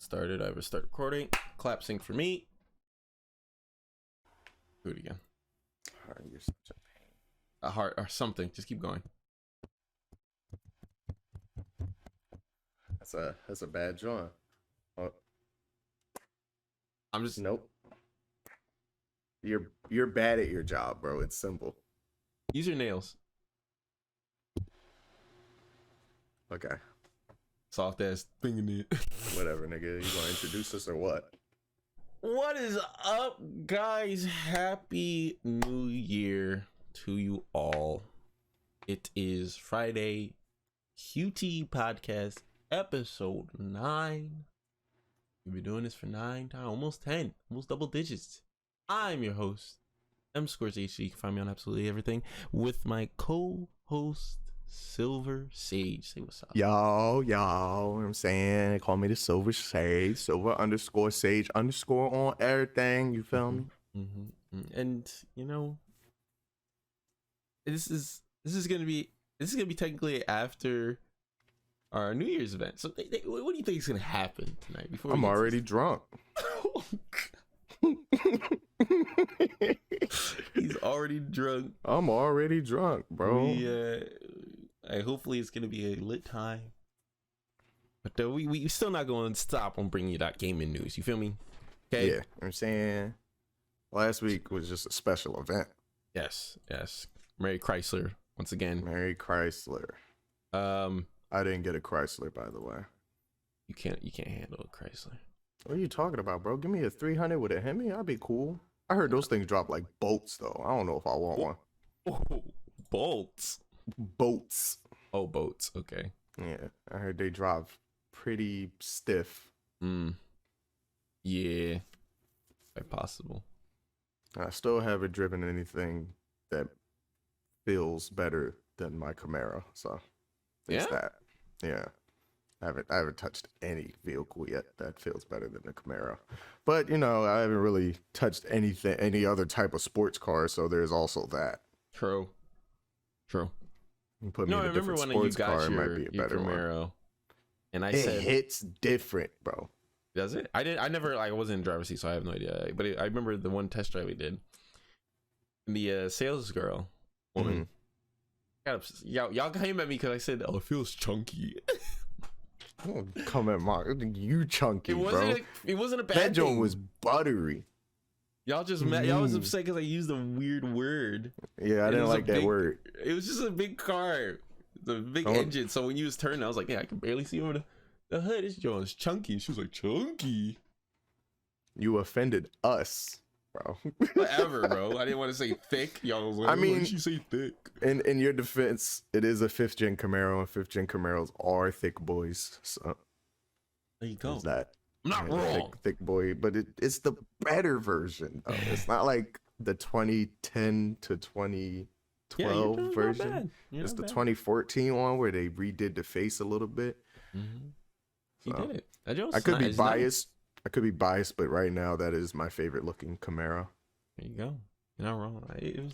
started. I will start recording. Clap sync for me. Do it again. You're such a pain. A heart or something. Just keep going. That's a bad joint. Oh, I'm just nope. You're bad at your job, bro. It's simple. use your nails. Okay. Soft ass thing in it. Whatever, nigga. You gonna introduce us or what? What is up, guys? Happy New Year to you all. It is Friday, QTE Podcast, episode 9. We've been doing this for 9 times, almost 10, almost double digits. I'm your host, MScoresHD. You can find me on absolutely everything with my co-host, Silver Sage. Say what's up. Yo, you know what I'm saying? They call me the Silver Sage, Silver_Sage_ on everything. You feel me? And you know, this is gonna be technically after our New Year's event. So what do you think is gonna happen tonight? Before I'm already drunk. He's already drunk. I'm already drunk, bro. Hopefully it's gonna be a lit time. But we still not going to stop on bringing you that gaming news. You feel me? Okay. Yeah, I'm saying last week was just a special event. Yes. Merry Chrysler once again. Merry Chrysler. I didn't get a Chrysler, by the way. You can't handle a Chrysler. What are you talking about, bro? Give me a 300 with a Hemi. I'd be cool. I heard those things drop like bolts, though. I don't know if I want one. Oh, bolts. Boats. Oh, boats. Okay. Yeah, I heard they drive pretty stiff. Yeah. Quite possible. I still haven't driven anything that feels better than my Camaro. So there's that. Yeah. I haven't touched any vehicle yet that feels better than the Camaro. But, you know, I haven't really touched any other type of sports car, so there's also that. True. You put me in a different sports car, it might be a better Camaro, one. And it hits different, bro. Does it? I wasn't in the driver's seat, so I have no idea. But I remember the one test drive we did. The sales girl, woman, y'all came at me because I said, "Oh, it feels chunky." Come at you chunky, bro. It wasn't a bad that thing. joint was buttery. Y'all just y'all was upset because I used a weird word. Yeah, I didn't like that word. It was just a big car, the big engine. So when you was turning, I was like, yeah, I can barely see over the hood. This joint is chunky. She was like, chunky. You offended us, bro. Whatever, bro. I didn't want to say thick. Y'all was like, I mean, why did she say thick? In your defense, it is a 5th gen Camaro, and 5th gen Camaros are thick boys. So there you go. That. I'm not wrong. Thick boy, but it's the better version, though. It's not like the 2010 to 2012 version. It's the 2014 one where they redid the face a little bit. He did it. I could be biased. I could be biased, but right now that is my favorite looking Camaro. There you go. You're not wrong.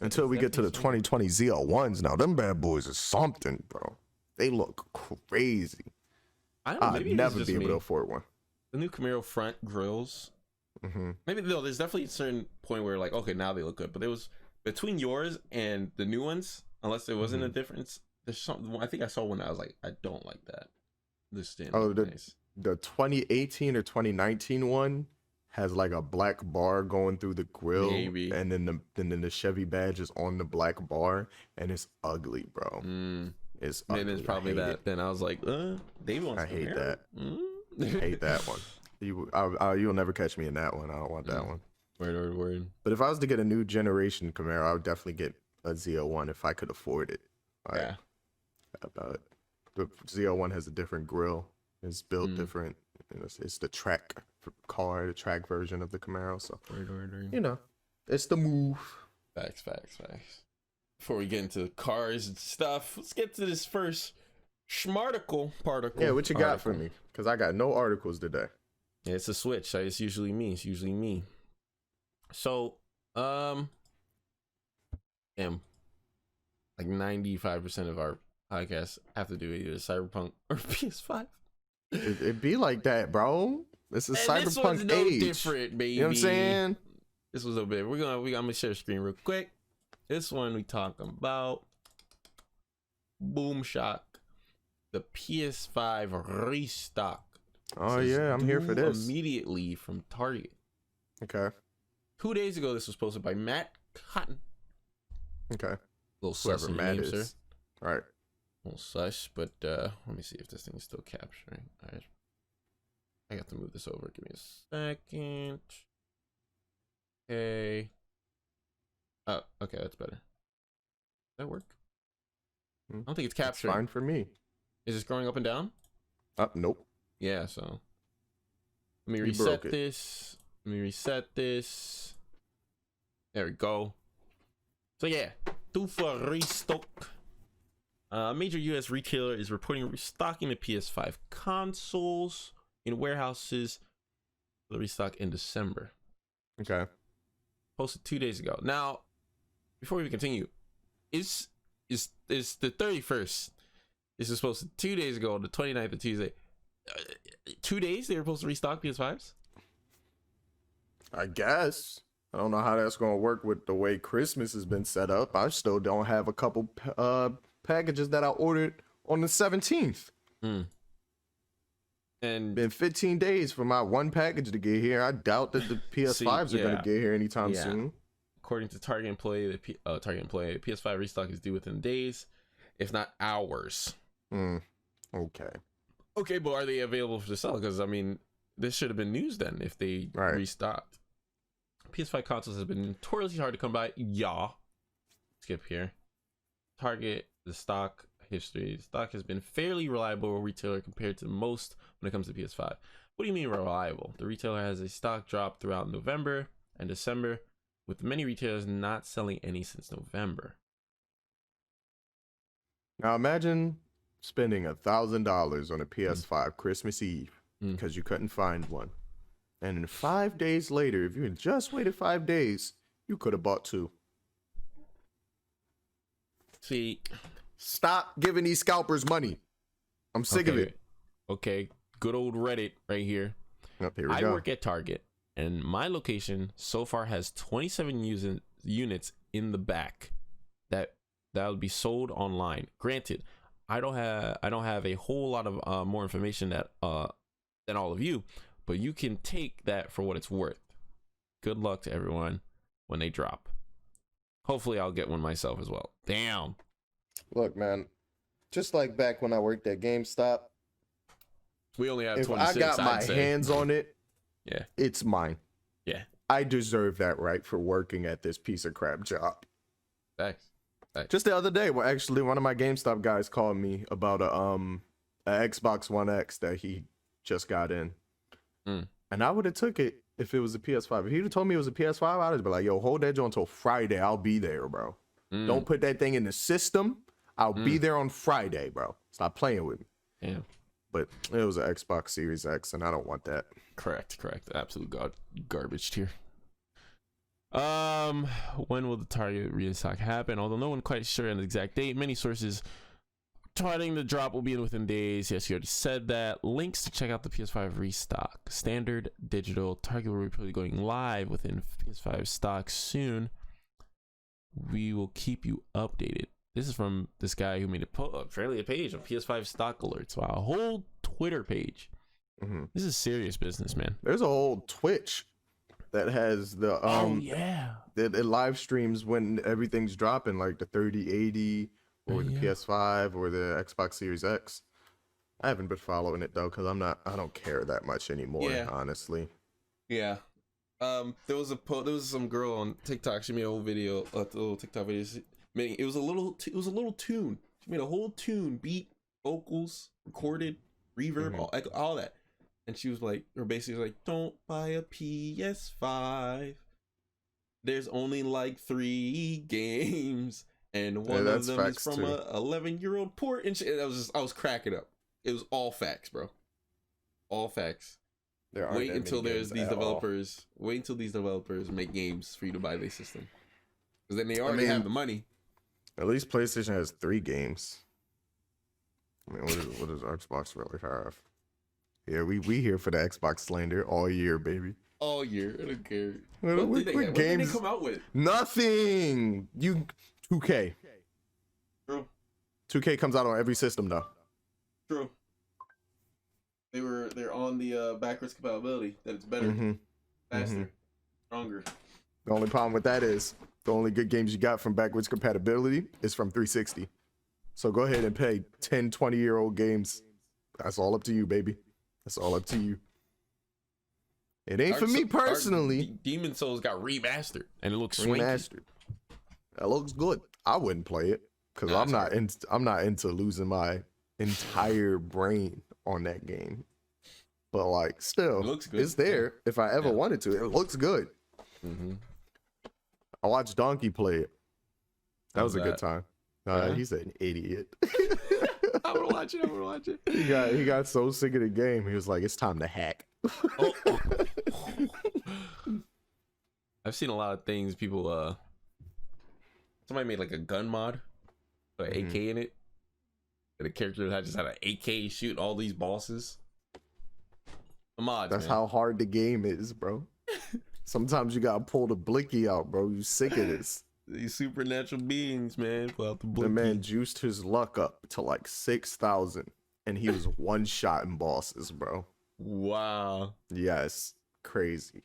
Until we get to the 2020 ZL1s, now them bad boys are something, bro. They look crazy. I'd never be able to afford one. The new Camaro front grills. Maybe there's definitely a certain point where like, okay, now they look good, but there was between yours and the new ones, unless there wasn't a difference. There's something. I think I saw one that I was like, I don't like that. The 2018 or 2019 one has like a black bar going through the grill, and then the Chevy badge is on the black bar, and it's ugly, bro. It's ugly. Maybe it's probably that. Then I was like, they want. I hate that. I hate that one. You'll never catch me in that one. I don't want that one. Word. But if I was to get a new generation Camaro, I would definitely get a ZL1 if I could afford it. Yeah. But the ZL1 has a different grill. It's built different. It's the track car, the track version of the Camaro. So, you know, it's the move. Facts. Before we get into cars and stuff, let's get to this first schmarticle particle. Yeah, what you got for me? Because I got no articles today. Yeah, it's a switch. So it's usually me. So, like 95% of our podcasts have to do with either Cyberpunk or PS5. It be like that, bro. This is And this one's Cyberpunk no age. different, baby. You know what I'm saying? This was a bit. I'm gonna share the screen real quick. This one we talking about Boom Shock, the PS5 restock. Oh yeah, I'm here for this. Immediately from Target. Okay. 2 days ago, this was posted by Matt Cotton. Okay. Little sus Whoever in Matt name, is. sir. All right. Little sus, but let me see if this thing is still capturing. All right. I got to move this over. Give me a second. Okay. Oh, okay, that's better. Does that work? I don't think it's capturing. Fine for me. Is it scrolling up and down? Nope. Yeah, so let me reset this. Let me reset this. There we go. So yeah, due for restock. A major US retailer is reporting restocking the PS5 consoles in warehouses for the restock in December. Okay. Posted 2 days ago. Now, before we continue, is the 31st? This is posted 2 days ago, the 29th of Tuesday. 2 days they were supposed to restock PS5s? I guess. I don't know how that's going to work with the way Christmas has been set up. I still don't have a couple packages that I ordered on the 17th. And been 15 days for my one package to get here. I doubt that the PS5s are going to get here anytime soon. According to Target employee, the PS5 restock is due within days, if not hours. Okay. Okay, but are they available for the sale? Because I mean, this should have been news then if they restocked. PS5 consoles have been notoriously hard to come by. Yeah. Skip here. Target, the stock history. The stock has been fairly reliable retailer compared to most when it comes to PS5. What do you mean reliable? The retailer has a stock drop throughout November and December, with many retailers not selling any since November. Now imagine spending $1,000 on a PS5 Christmas Eve because you couldn't find one. And then 5 days later, if you had just waited 5 days, you could have bought two. See, stop giving these scalpers money. I'm sick of it. Okay, good old Reddit right here. Here we I go. work at Target, and my location so far has 27 units in the back that will be sold online. Granted, I don't have a whole lot of more information than all of you, but you can take that for what it's worth. Good luck to everyone when they drop. Hopefully I'll get one myself as well. Damn. Look, man, just like back when I worked at GameStop, we only have if 26. I got my hands on it, yeah, it's mine. Yeah, I deserve that right for working at this piece of crap job. Thanks. Just the other day, well, actually, one of my GameStop guys called me about a Xbox One X that he just got in, and I would have took it if it was a PS5. If he'd have told me it was a PS5, I'd have been like, "Yo, hold that joint until Friday. I'll be there, bro. Don't put that thing in the system. I'll be there on Friday, bro. Stop playing with me." Yeah. But it was an Xbox Series X, and I don't want that. Correct. Absolute garbage tier. When will the Target restock happen? Although no one quite sure on the exact date, many sources targeting the drop will be within days. Yes, you already said that. Links to check out the PS5 restock. Standard digital. Target will be going live within PS5 stock soon. We will keep you updated. This is from this guy who made a page of PS5 stock alerts. Wow, a whole Twitter page. This is serious business, man. There's a whole Twitch that has the it live streams when everything's dropping, like the 3080 or the PS5 or the Xbox Series X. I haven't been following it though because I don't care that much anymore, honestly. Yeah. There was some girl on TikTok. She made a whole video, a little TikTok video. It was a little tune. She made a whole tune, beat, vocals, recorded, reverb, all that. And she was like, or basically like, don't buy a PS5. There's only like 3 games, and one of them is from a 11-year-old port. And I was cracking up. It was all facts, bro. All facts. Wait until these developers make games for you to buy their system, because then they already have the money. At least PlayStation has 3 games. I mean, what does Xbox really have? Yeah, we here for the Xbox slander all year, baby. All year. I don't care. What What did they come out with? Nothing. 2K. True. 2K comes out on every system though. True. They're on the backwards compatibility that it's better, faster, stronger. The only problem with that is the only good games you got from backwards compatibility is from 360. So go ahead and pay 10, 20-year-old games. That's all up to you, baby. That's all up to you. It ain't for me personally. Demon Souls got remastered and it looks swanky. Remastered. That looks good. I wouldn't play it because I'm not into losing my entire brain on that game. But like, still, it looks good. It's there if I ever wanted to. It looks good. I watched Donkey play it. That was a good time. He's an idiot. I want to watch it. I want to watch it. He got so sick of the game. He was like, "It's time to hack." I've seen a lot of things. People, somebody made like a gun mod, with an AK in it. And the character just had an AK shoot all these bosses. The mods. That's how hard the game is, bro. Sometimes you gotta pull the blicky out, bro. You sick of this. These supernatural beings, man. Pull out the blicky. The man juiced his luck up to like 6,000, and he was one shot in bosses, bro. Wow. Yes, crazy.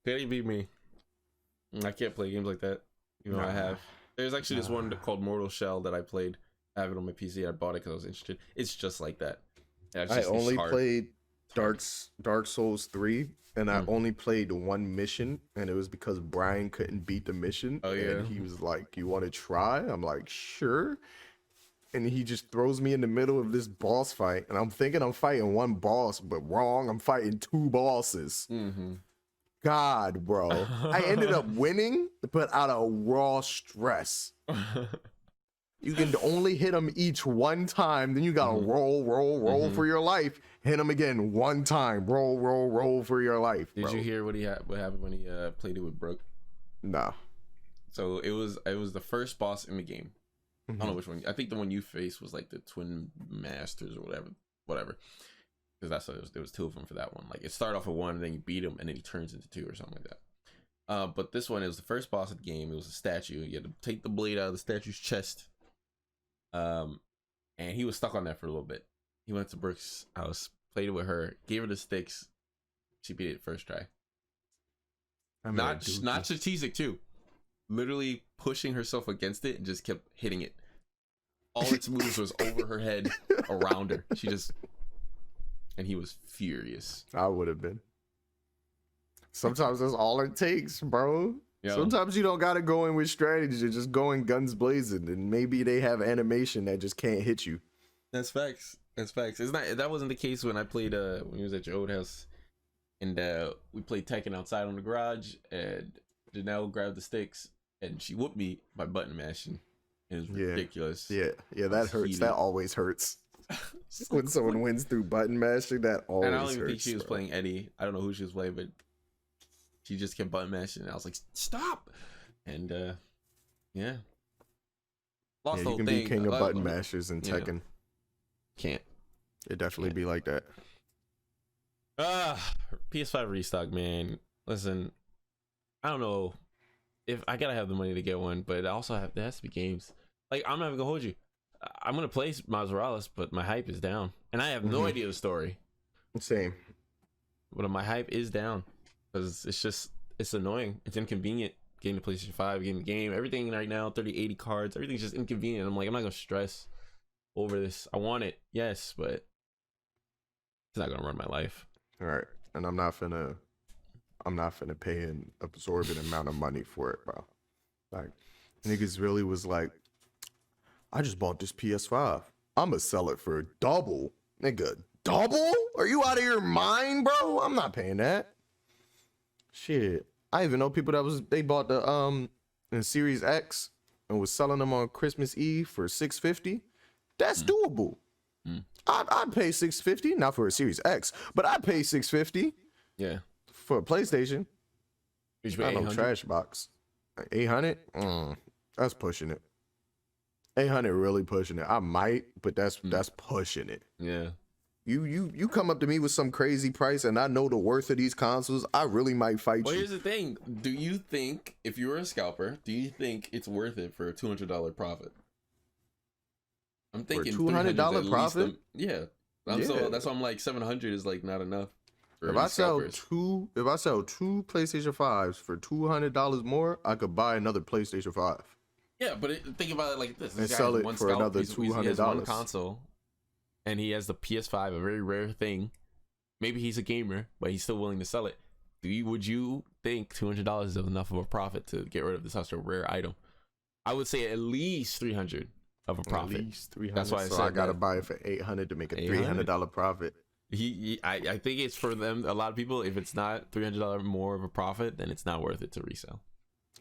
Can't beat me. I can't play games like that. You know, I have. There's actually this one called Mortal Shell that I played. I have it on my PC. I bought it because I was interested. It's just like that. I only played Dark Souls 3, and I only played one mission, and it was because Brian couldn't beat the mission. Oh, yeah. And he was like, "You want to try?" I'm like, "Sure." And he just throws me in the middle of this boss fight, and I'm thinking I'm fighting one boss, but wrong. I'm fighting two bosses. God, bro. I ended up winning, but out of raw stress. You can only hit them each one time. Then you gotta roll for your life. Hit them again one time. Roll for your life. Did you hear what happened when he played it with Brooke? Nah. So it was the first boss in the game. I don't know which one. I think the one you faced was like the Twin Masters or whatever. Because that's what it was. There was two of them for that one. Like it started off with one, and then you beat him, and then he turns into two or something like that. But this one, it was the first boss of the game. It was a statue. You had to take the blade out of the statue's chest. And he was stuck on that for a little bit. He went to Brooke's house, played it with her, gave her the sticks. She beat it first try. Not strategic too. Literally pushing herself against it and just kept hitting it. All its moves was over her head, around her. And he was furious. I would have been. Sometimes that's all it takes, bro. Yo. Sometimes you don't gotta go in with strategy. You just go in guns blazing, and maybe they have animation that just can't hit you. That's facts. That wasn't the case when I played when he was at your old house, and we played Tekken outside on the garage, and Janelle grabbed the sticks and she whooped me by button mashing. It was ridiculous. Yeah, that hurts. Heated. That always hurts. When someone wins through button mashing, that always hurts. And I don't even think she was playing Eddie. I don't know who she was playing, but she just kept button mashing, and I was like, "Stop!" And yeah, lost the whole thing. You can be king of button mashers in Tekken. Can't. It definitely be like that. PS5 restock, man. Listen, I don't know if I gotta have the money to get one, but there has to be games. Like, I'm not even gonna hold you. I'm gonna play Miles Morales, but my hype is down, and I have no idea the story. Same. But my hype is down because it's annoying. It's inconvenient getting the PlayStation 5, getting the game, everything right now. 3080 cards, everything's just inconvenient. I'm like, I'm not gonna stress over this. I want it, yes, but it's not gonna run my life. All right, and I'm not finna pay an absorbent amount of money for it, bro. Like, niggas really was like, I just bought this PS5. I'ma sell it for double. Nigga, double? Are you out of your mind, bro? I'm not paying that. Shit. I even know people they bought the Series X and was selling them on Christmas Eve for $650. That's doable. I'd pay $650, not for a Series X, but I'd pay $650. Yeah. For a PlayStation. I know, trash box. 800? That's pushing it. 800 really pushing it. I might, but that's pushing it. Yeah. You come up to me with some crazy price, and I know the worth of these consoles. I really might fight Well, you. here's the thing: do you think, if you were a scalper, do you think it's worth it for a $200 profit? I'm thinking $200 profit. Yeah. So that's why I'm like 700 is like not enough. If I sell two PlayStation 5s for $200 more, I could buy another PlayStation 5. Yeah, but think about it like this: and sell it for another $200. He has one console, and he has the PS5, a very rare thing. Maybe he's a gamer, but he's still willing to sell it. Would you think $200 is enough of a profit to get rid of this such a rare item? I would say at least 300 of a profit. At least 300. That's why I gotta buy it for 800 to make a $300 profit. I think it's for them. A lot of people, if it's not $300 more of a profit, then it's not worth it to resell.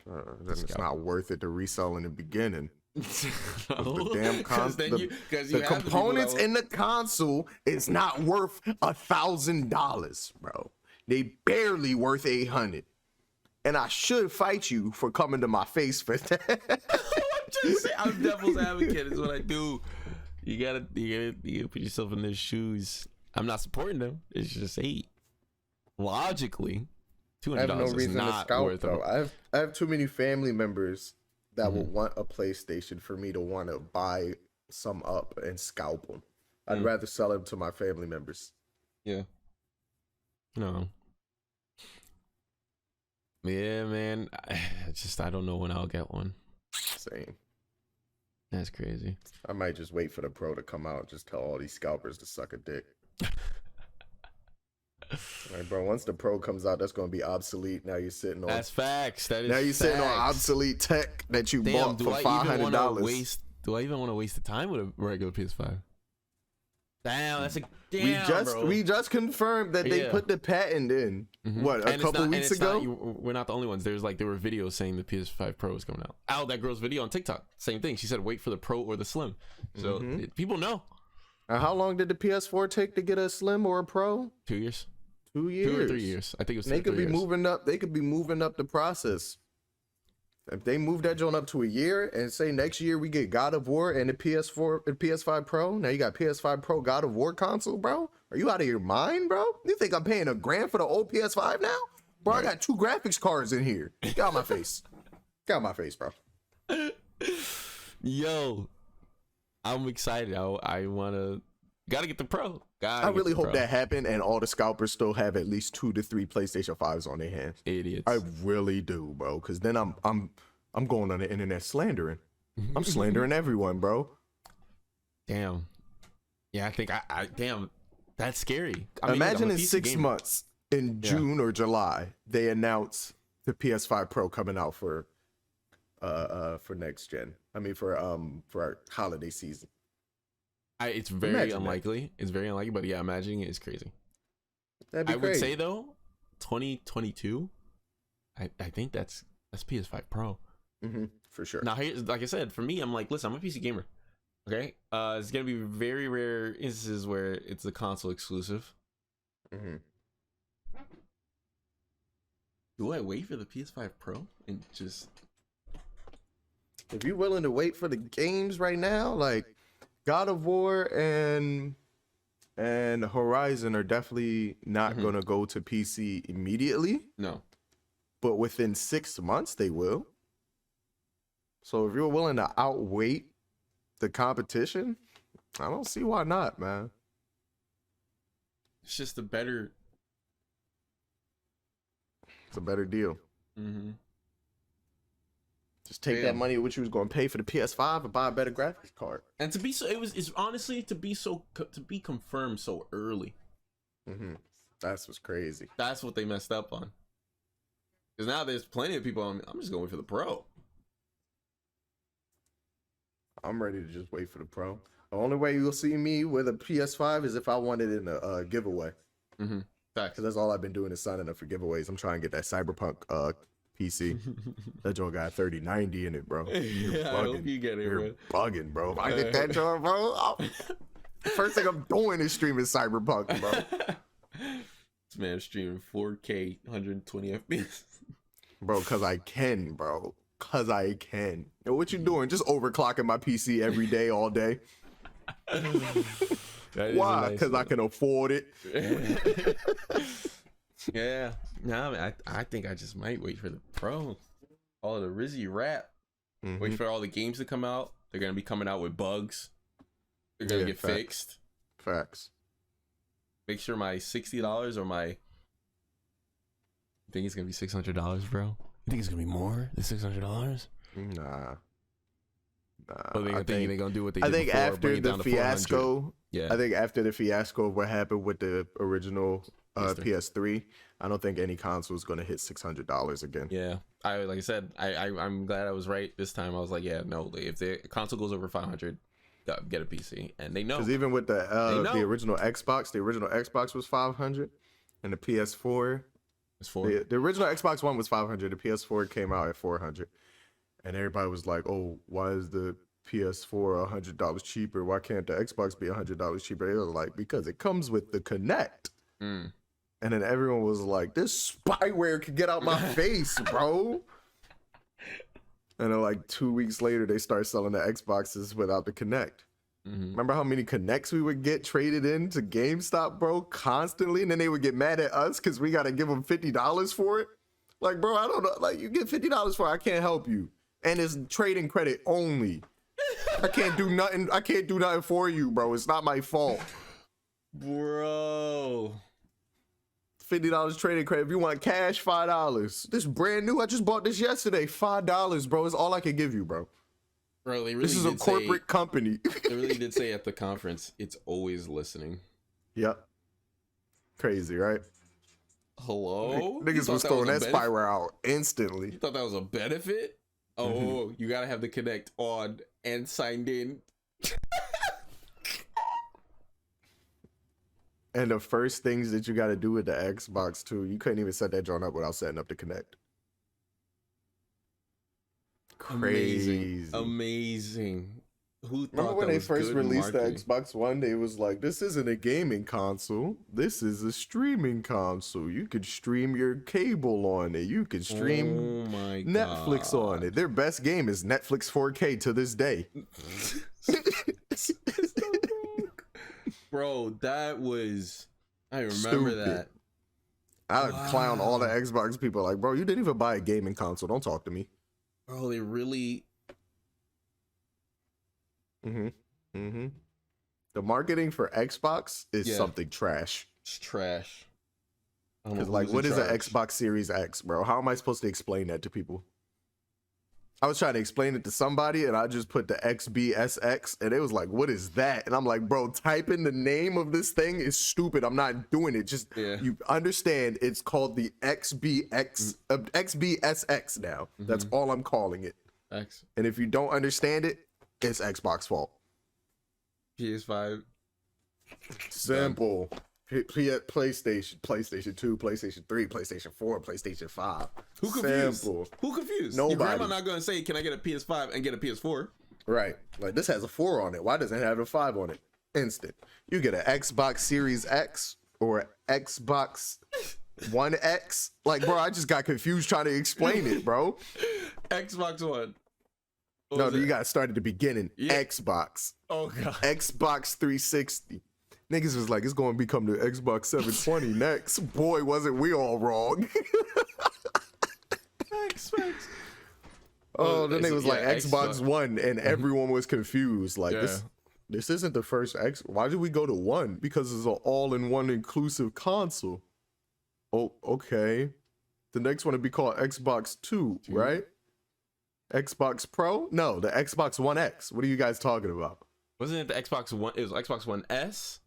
Then it's not worth it to resell in the beginning. The damn the components in the console is not worth $1,000, bro. They barely worth 800, and I should fight you for coming to my face for that. I'm just saying, I'm devil's advocate. Is what I do. You gotta put yourself in their shoes. I'm not supporting them. It's just logically, $200 is not worth it. I have too many family members that would want a PlayStation for me to want to buy some up and scalp them. I'd rather sell them to my family members. Yeah. No. Yeah, man. I don't know when I'll get one. Same. That's crazy. I might just wait for the Pro to come out. Just tell all these scalpers to suck a dick. Right, bro. Once the Pro comes out, that's going to be obsolete. Now you're sitting on. That's facts. That is. Now you're sitting on obsolete tech that you bought for $500. Do I even want to waste the time with a regular PS5? Damn, that's a we just confirmed that they put the patent in. What, a couple weeks ago? We're not the only ones. There were videos saying the PS5 Pro is coming out. That girl's video on TikTok, same thing. She said wait for the Pro or the Slim. So people know. How long did the PS4 take to get a Slim or a Pro? 2 years. 2 years. 2 or 3 years. I think it was. They could be moving up. They could be moving up the process. If they move that joint up to a year and say next year we get God of War and the PS4 and PS5 Pro, now you got PS5 Pro God of War console, bro. Are you out of your mind, bro? You think I'm paying $1,000 for the old PS5 now? Bro, I got 2 graphics cards in here. Get out my face. Get out my face, bro. Yo, I'm excited. I gotta get the Pro. I really hope that happen and all the scalpers still have at least 2 to 3 PlayStation 5s on their hands. Idiots. I really do, bro. Because then I'm going on the internet slandering. I'm slandering everyone, bro. Damn. Yeah, I think damn. That's scary. Imagine in 6 months, in June or July, they announce the PS5 Pro coming out for next gen. I mean for our holiday season. It's very unlikely. It's very unlikely, but yeah, imagining it is crazy. That'd be crazy. Would say though, 2022. I think that's PS5 Pro. For sure. Now, like I said, for me, I'm like, listen, I'm a PC gamer. Okay, it's gonna be very rare instances where it's a console exclusive. Do I wait for the PS5 Pro and just? If you're willing to wait for the games right now, like God of War and Horizon are definitely not gonna go to PC immediately. No, but within 6 months they will. So if you're willing to outwait the competition, I don't see why not, man. It's just a better. It's a better deal. Just take that money which you was going to pay for the PS5 and buy a better graphics card. And it's honestly to be confirmed so early. That's what's crazy. That's what they messed up on. Because now there's plenty of people. I'm just going for the Pro. I'm ready to just wait for the Pro. The only way you'll see me with a PS5 is if I want it in a giveaway. Because that's all I've been doing is signing up for giveaways. I'm trying to get that Cyberpunk PC. That joint got 3090 in it, bro. Yeah, I hope you get it, You're bugging, bro. If I get that joint, bro, first thing I'm doing is streaming Cyberpunk, bro. This man streaming 4K, 120 FPS. Bro, because I can, bro. Because I can. Yo, what you doing? Just overclocking my PC every day, all day. Why? Because I can afford it. Yeah. No, I think I just might wait for the Pro. All of the Rizzy rap. Wait for all the games to come out. They're gonna be coming out with bugs. They're gonna get fixed. Facts. Make sure my $60 or my. I think it's gonna be $600, bro. You think it's gonna be more than $600? Nah. Oh, they're gonna do what they did I think before, after the fiasco. Yeah. I think after the fiasco of what happened with the original PS3, I don't think any console is gonna hit $600 again. Yeah. Like I said, I'm glad I was right this time. I was like, yeah, no, if the console goes over 500, get a PC, and they know. Because even with the original Xbox was 500, and the PS4 was 400. The original Xbox One was 500. The PS4 came out at 400, and everybody was like, "Oh, why is the PS4 $100 cheaper? Why can't the Xbox be $100 cheaper?" They were like, "Because it comes with the Kinect." And then everyone was like, "This spyware could get out my face, bro." And then like 2 weeks later, they start selling the Xboxes without the Kinect. Remember how many Kinects we would get traded in to GameStop, bro, constantly? And then they would get mad at us because we got to give them $50 for it. Like, bro, I don't know. Like, you get $50 for it, I can't help you. And it's trading credit only. I can't do nothing. I can't do nothing for you, bro. It's not my fault. Bro. $50 trading credit. If you want cash, $5. This brand new. I just bought this yesterday. $5, bro. It's all I can give you, bro. Bro, they really this is a corporate company. They really did say at the conference, it's always listening. Yep. Crazy, right? Hello? Niggas was throwing that spyware out instantly. You thought that was a benefit? Oh, you gotta have the Kinect on and signed in. And the first things that you got to do with the Xbox too, you couldn't even set that joint up without setting up the Kinect. Crazy. Amazing. Who thought Remember when that they was first good released marketing? the Xbox One? They was like, "This isn't a gaming console. This is a streaming console. You could stream your cable on it. You could stream Netflix on it. Their best game is Netflix 4K to this day." Bro, that was... I remember Stupid. that. I would clown all the Xbox people like, "Bro, you didn't even buy a gaming console. Don't talk to me." Bro, they really... The marketing for Xbox is something trash. It's trash. Because like, what is an Xbox Series X, bro? How am I supposed to explain that to people? I was trying to explain it to somebody, and I just put the XBSX, and it was like, "What is that?" And I'm like, "Bro, type in the name of this thing is stupid. I'm not doing it. Just you understand. It's called the XBSX now. That's all I'm calling it. X. And if you don't understand it, it's Xbox fault. PS5. Simple. PlayStation 2, PlayStation 3, PlayStation 4, PlayStation 5. Who confused? Simple. Who confused? Nobody. Your grandma not gonna say, "Can I get a PS5 and get a PS4?" Right. Like, this has a 4 on it. Why doesn't it have a 5 on it? Instant. You get an Xbox Series X or Xbox One X. Like, bro, I just got confused trying to explain it, bro. Xbox One. No, you got to start at the beginning. Yeah. Xbox. Oh god. Xbox 360. Niggas was like, it's going to become the Xbox 720 next. Boy, wasn't we all wrong. Xbox. Oh, then they was like Xbox. Xbox One, and everyone was confused. Like, this isn't the first X. Why did we go to one? Because it's an all-in-one inclusive console. Oh, okay. The next one would be called Xbox 2, right? Xbox Pro? No, the Xbox One X. What are you guys talking about? Wasn't it the Xbox One? It was Xbox One S.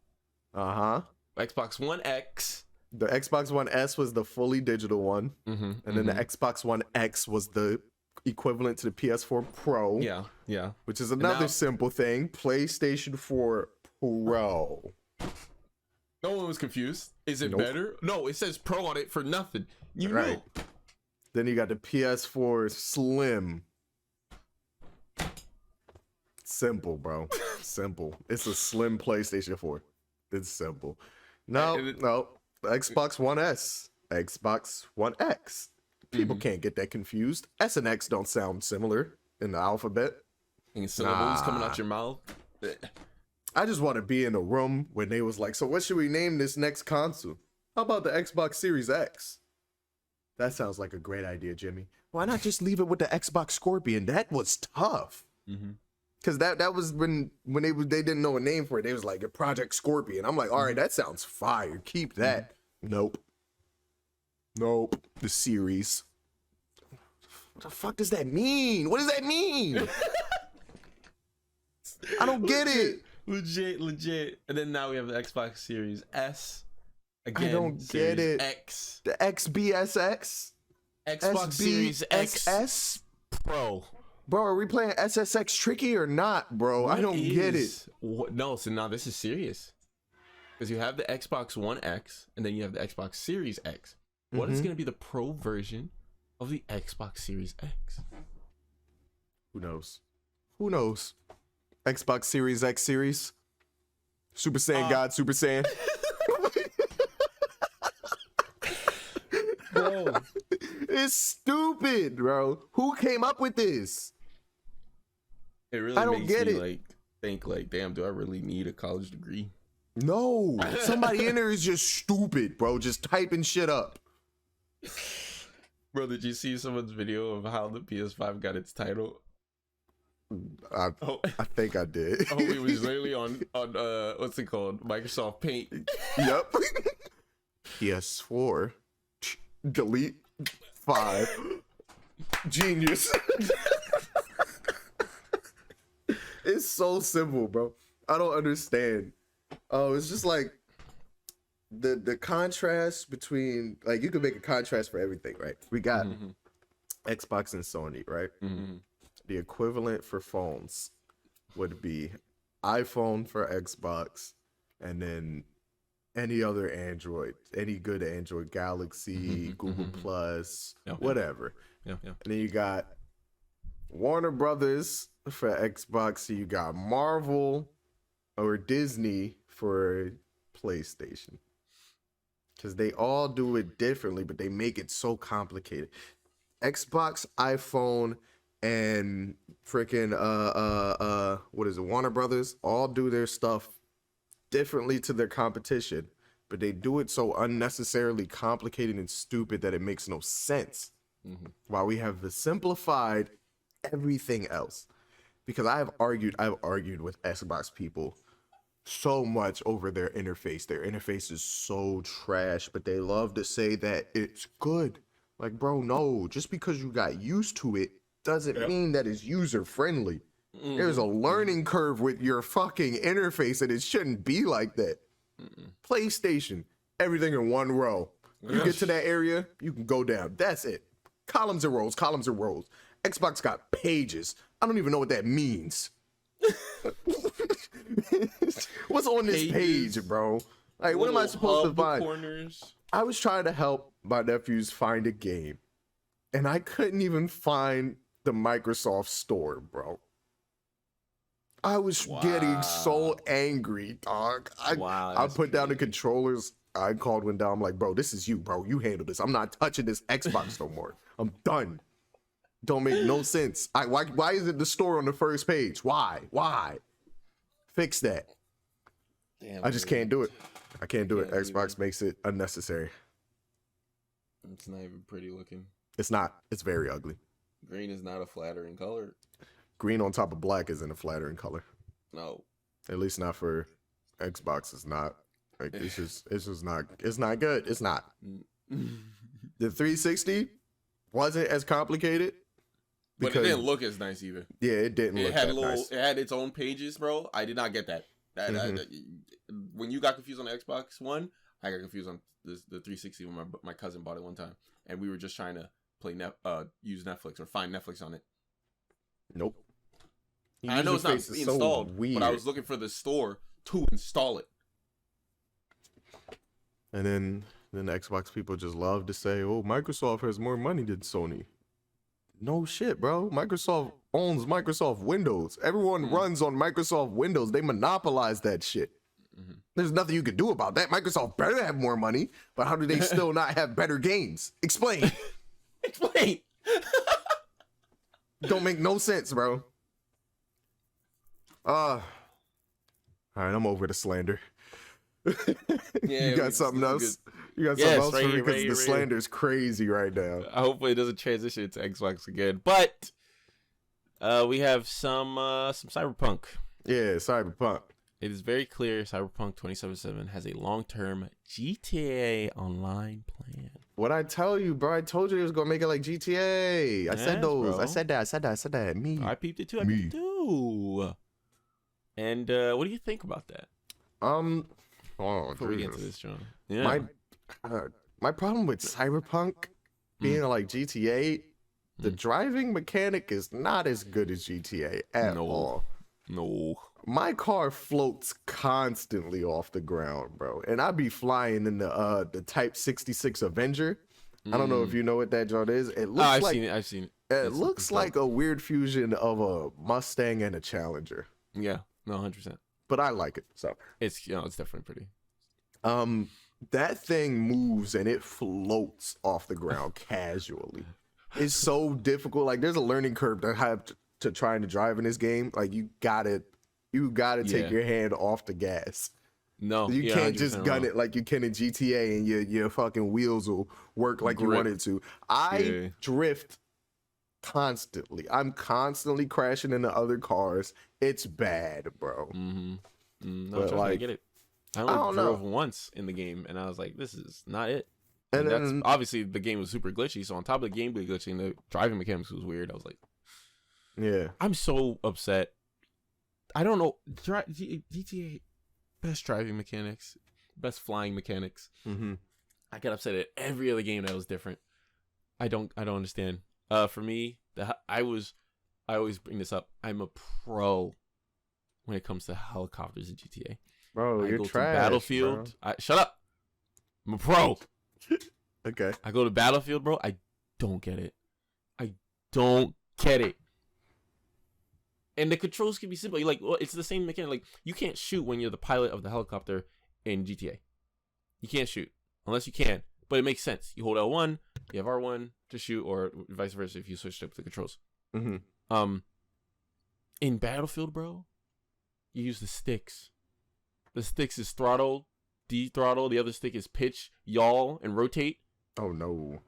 Xbox One X. The Xbox One S was the fully digital one, and then the Xbox One X was the equivalent to the PS4 Pro. Yeah. Which is another simple thing. PlayStation 4 Pro. No one was confused. Is it better? No, it says Pro on it for nothing. You know. Then you got the PS4 Slim. Simple, bro. Simple. It's a slim PlayStation 4. It's simple. No. Xbox One S. Xbox One X. People can't get that confused. S and X don't sound similar in the alphabet. And syllables coming out your mouth. I just want to be in a room when they was like, so what should we name this next console? How about the Xbox Series X? That sounds like a great idea, Jimmy. Why not just leave it with the Xbox Scorpion? That was tough. Because that was when they didn't know a name for it. They was like, a Project Scorpion. I'm like, all right, that sounds fire. Keep that. Nope. The series. What the fuck does that mean? What does that mean? I don't get it. Legit. And then now we have the Xbox Series S. Again, I don't get it. X. The XBSX? Xbox Series X XS? Pro. Bro, are we playing SSX tricky or not, bro? I don't get it. No, so now this is serious. Because you have the Xbox One X, and then you have the Xbox Series X. What is going to be the pro version of the Xbox Series X? Who knows? Xbox Series X series? Super Saiyan God, Super Saiyan. Bro. It's stupid, bro. Who came up with this? It really I don't makes get me it. think damn, do I really need a college degree? No. Somebody in there is just stupid, bro. Just typing shit up. Bro, did you see someone's video of how the PS5 got its title? I think I did. It was literally on what's it called? Microsoft Paint. Yep. PS4. Delete 5. Genius. It's so simple, bro. I don't understand. Oh, it's just like the contrast between, like, you can make a contrast for everything, right? We got Xbox and Sony, right? The equivalent for phones would be iPhone for Xbox, and then any other Android, any good Android, Galaxy, Google Plus, whatever. And then you got Warner Brothers for Xbox, so you got Marvel or Disney for PlayStation. Because they all do it differently, but they make it so complicated. Xbox, iPhone, and freaking what is it, Warner Brothers, all do their stuff differently to their competition, but they do it so unnecessarily complicated and stupid that it makes no sense. While we have the simplified everything else. Because I've argued with Xbox people so much over their interface. Their interface is so trash, but they love to say that it's good. Like, bro, no, just because you got used to it doesn't mean that it's user friendly. There's a learning curve with your fucking interface, and it shouldn't be like that. PlayStation, everything in one row. You get to that area, you can go down. That's it. Columns and rows, columns and rows. Xbox got pages. I don't even know what that means. What's on this page, bro? Like, what am I supposed to find? Corners. I was trying to help my nephews find a game, and I couldn't even find the Microsoft store, bro. I was getting so angry, dog. I put down the controllers. I called one down. I'm like, bro, this is you, bro. You handle this. I'm not touching this Xbox no more. I'm done. Don't make no sense. Why is it the store on the first page? Why? Fix that. Damn, I just can't do it. I can't do it. Xbox makes it unnecessary. It's not even pretty looking. It's not. It's very ugly. Green is not a flattering color. Green on top of black isn't a flattering color. No. At least not for Xbox. It's not. Like, it's just not. It's not good. It's not. The 360 wasn't as complicated. But it didn't look as nice either. Yeah, it didn't look that nice. It had its own pages, bro. I did not get that. When you got confused on the Xbox One, I got confused on the 360 when my cousin bought it one time, and we were just trying to use Netflix or find Netflix on it. Nope. I know it's not installed, but I was looking for the store to install it. And then the Xbox people just love to say, "Oh, Microsoft has more money than Sony." No shit, bro. Microsoft owns Microsoft Windows. Everyone runs on Microsoft Windows. They monopolize that shit. There's nothing you can do about that. Microsoft better have more money, but how do they still not have better games? Explain. Explain. Don't make no sense, bro. All right, I'm over the slander. Yeah, You got something else? You got something else for me? Because the slander is crazy right now. Hopefully it doesn't transition to Xbox again. But we have some Cyberpunk. Yeah, Cyberpunk. It is very clear Cyberpunk 2077 has a long-term GTA Online plan. What I tell you, bro? I told you it was gonna make it like GTA. I said those. Bro. I said that. Me. I peeped it too. I peeped it too. And what do you think about that? Before we get into this, John. Yeah. My problem with Cyberpunk being like GTA, the driving mechanic is not as good as GTA at all. No. My car floats constantly off the ground, bro, and I be flying in the Type 66 Avenger. I don't know if you know what that joint is. It looks I've seen it. It looks like a weird fusion of a Mustang and a Challenger. Yeah, no, 100%. But I like it. So it's it's definitely pretty. That thing moves and it floats off the ground casually. It's so difficult. Like there's a learning curve to have to trying to drive in this game. Like you gotta take your hand off the gas. No, you can't just gun it like you can in GTA and your fucking wheels will work like you want it to. I drift constantly. I'm constantly crashing into other cars. It's bad, bro. No, but like, I get it. I only drove once in the game, and I was like, "This is not it." And that's obviously the game was super glitchy. So on top of the gameplay glitching, the driving mechanics was weird. I was like, "Yeah, I'm so upset." I don't know. GTA best driving mechanics, best flying mechanics. I get upset at every other game that was different. I don't understand. For me, I always bring this up. I'm a pro when it comes to helicopters in GTA. Bro, you're trash. Battlefield. Shut up. I'm a pro. Okay. I go to Battlefield, bro. I don't get it. I don't get it. And the controls can be simple. You're like, well, it's the same mechanic. Like, you can't shoot when you're the pilot of the helicopter in GTA. You can't shoot unless you can. But it makes sense. You hold L1, you have R1 to shoot, or vice versa if you switch up the controls. In Battlefield, bro, you use the sticks. The sticks is throttle, D throttle. The other stick is pitch, yaw, and rotate. Oh no!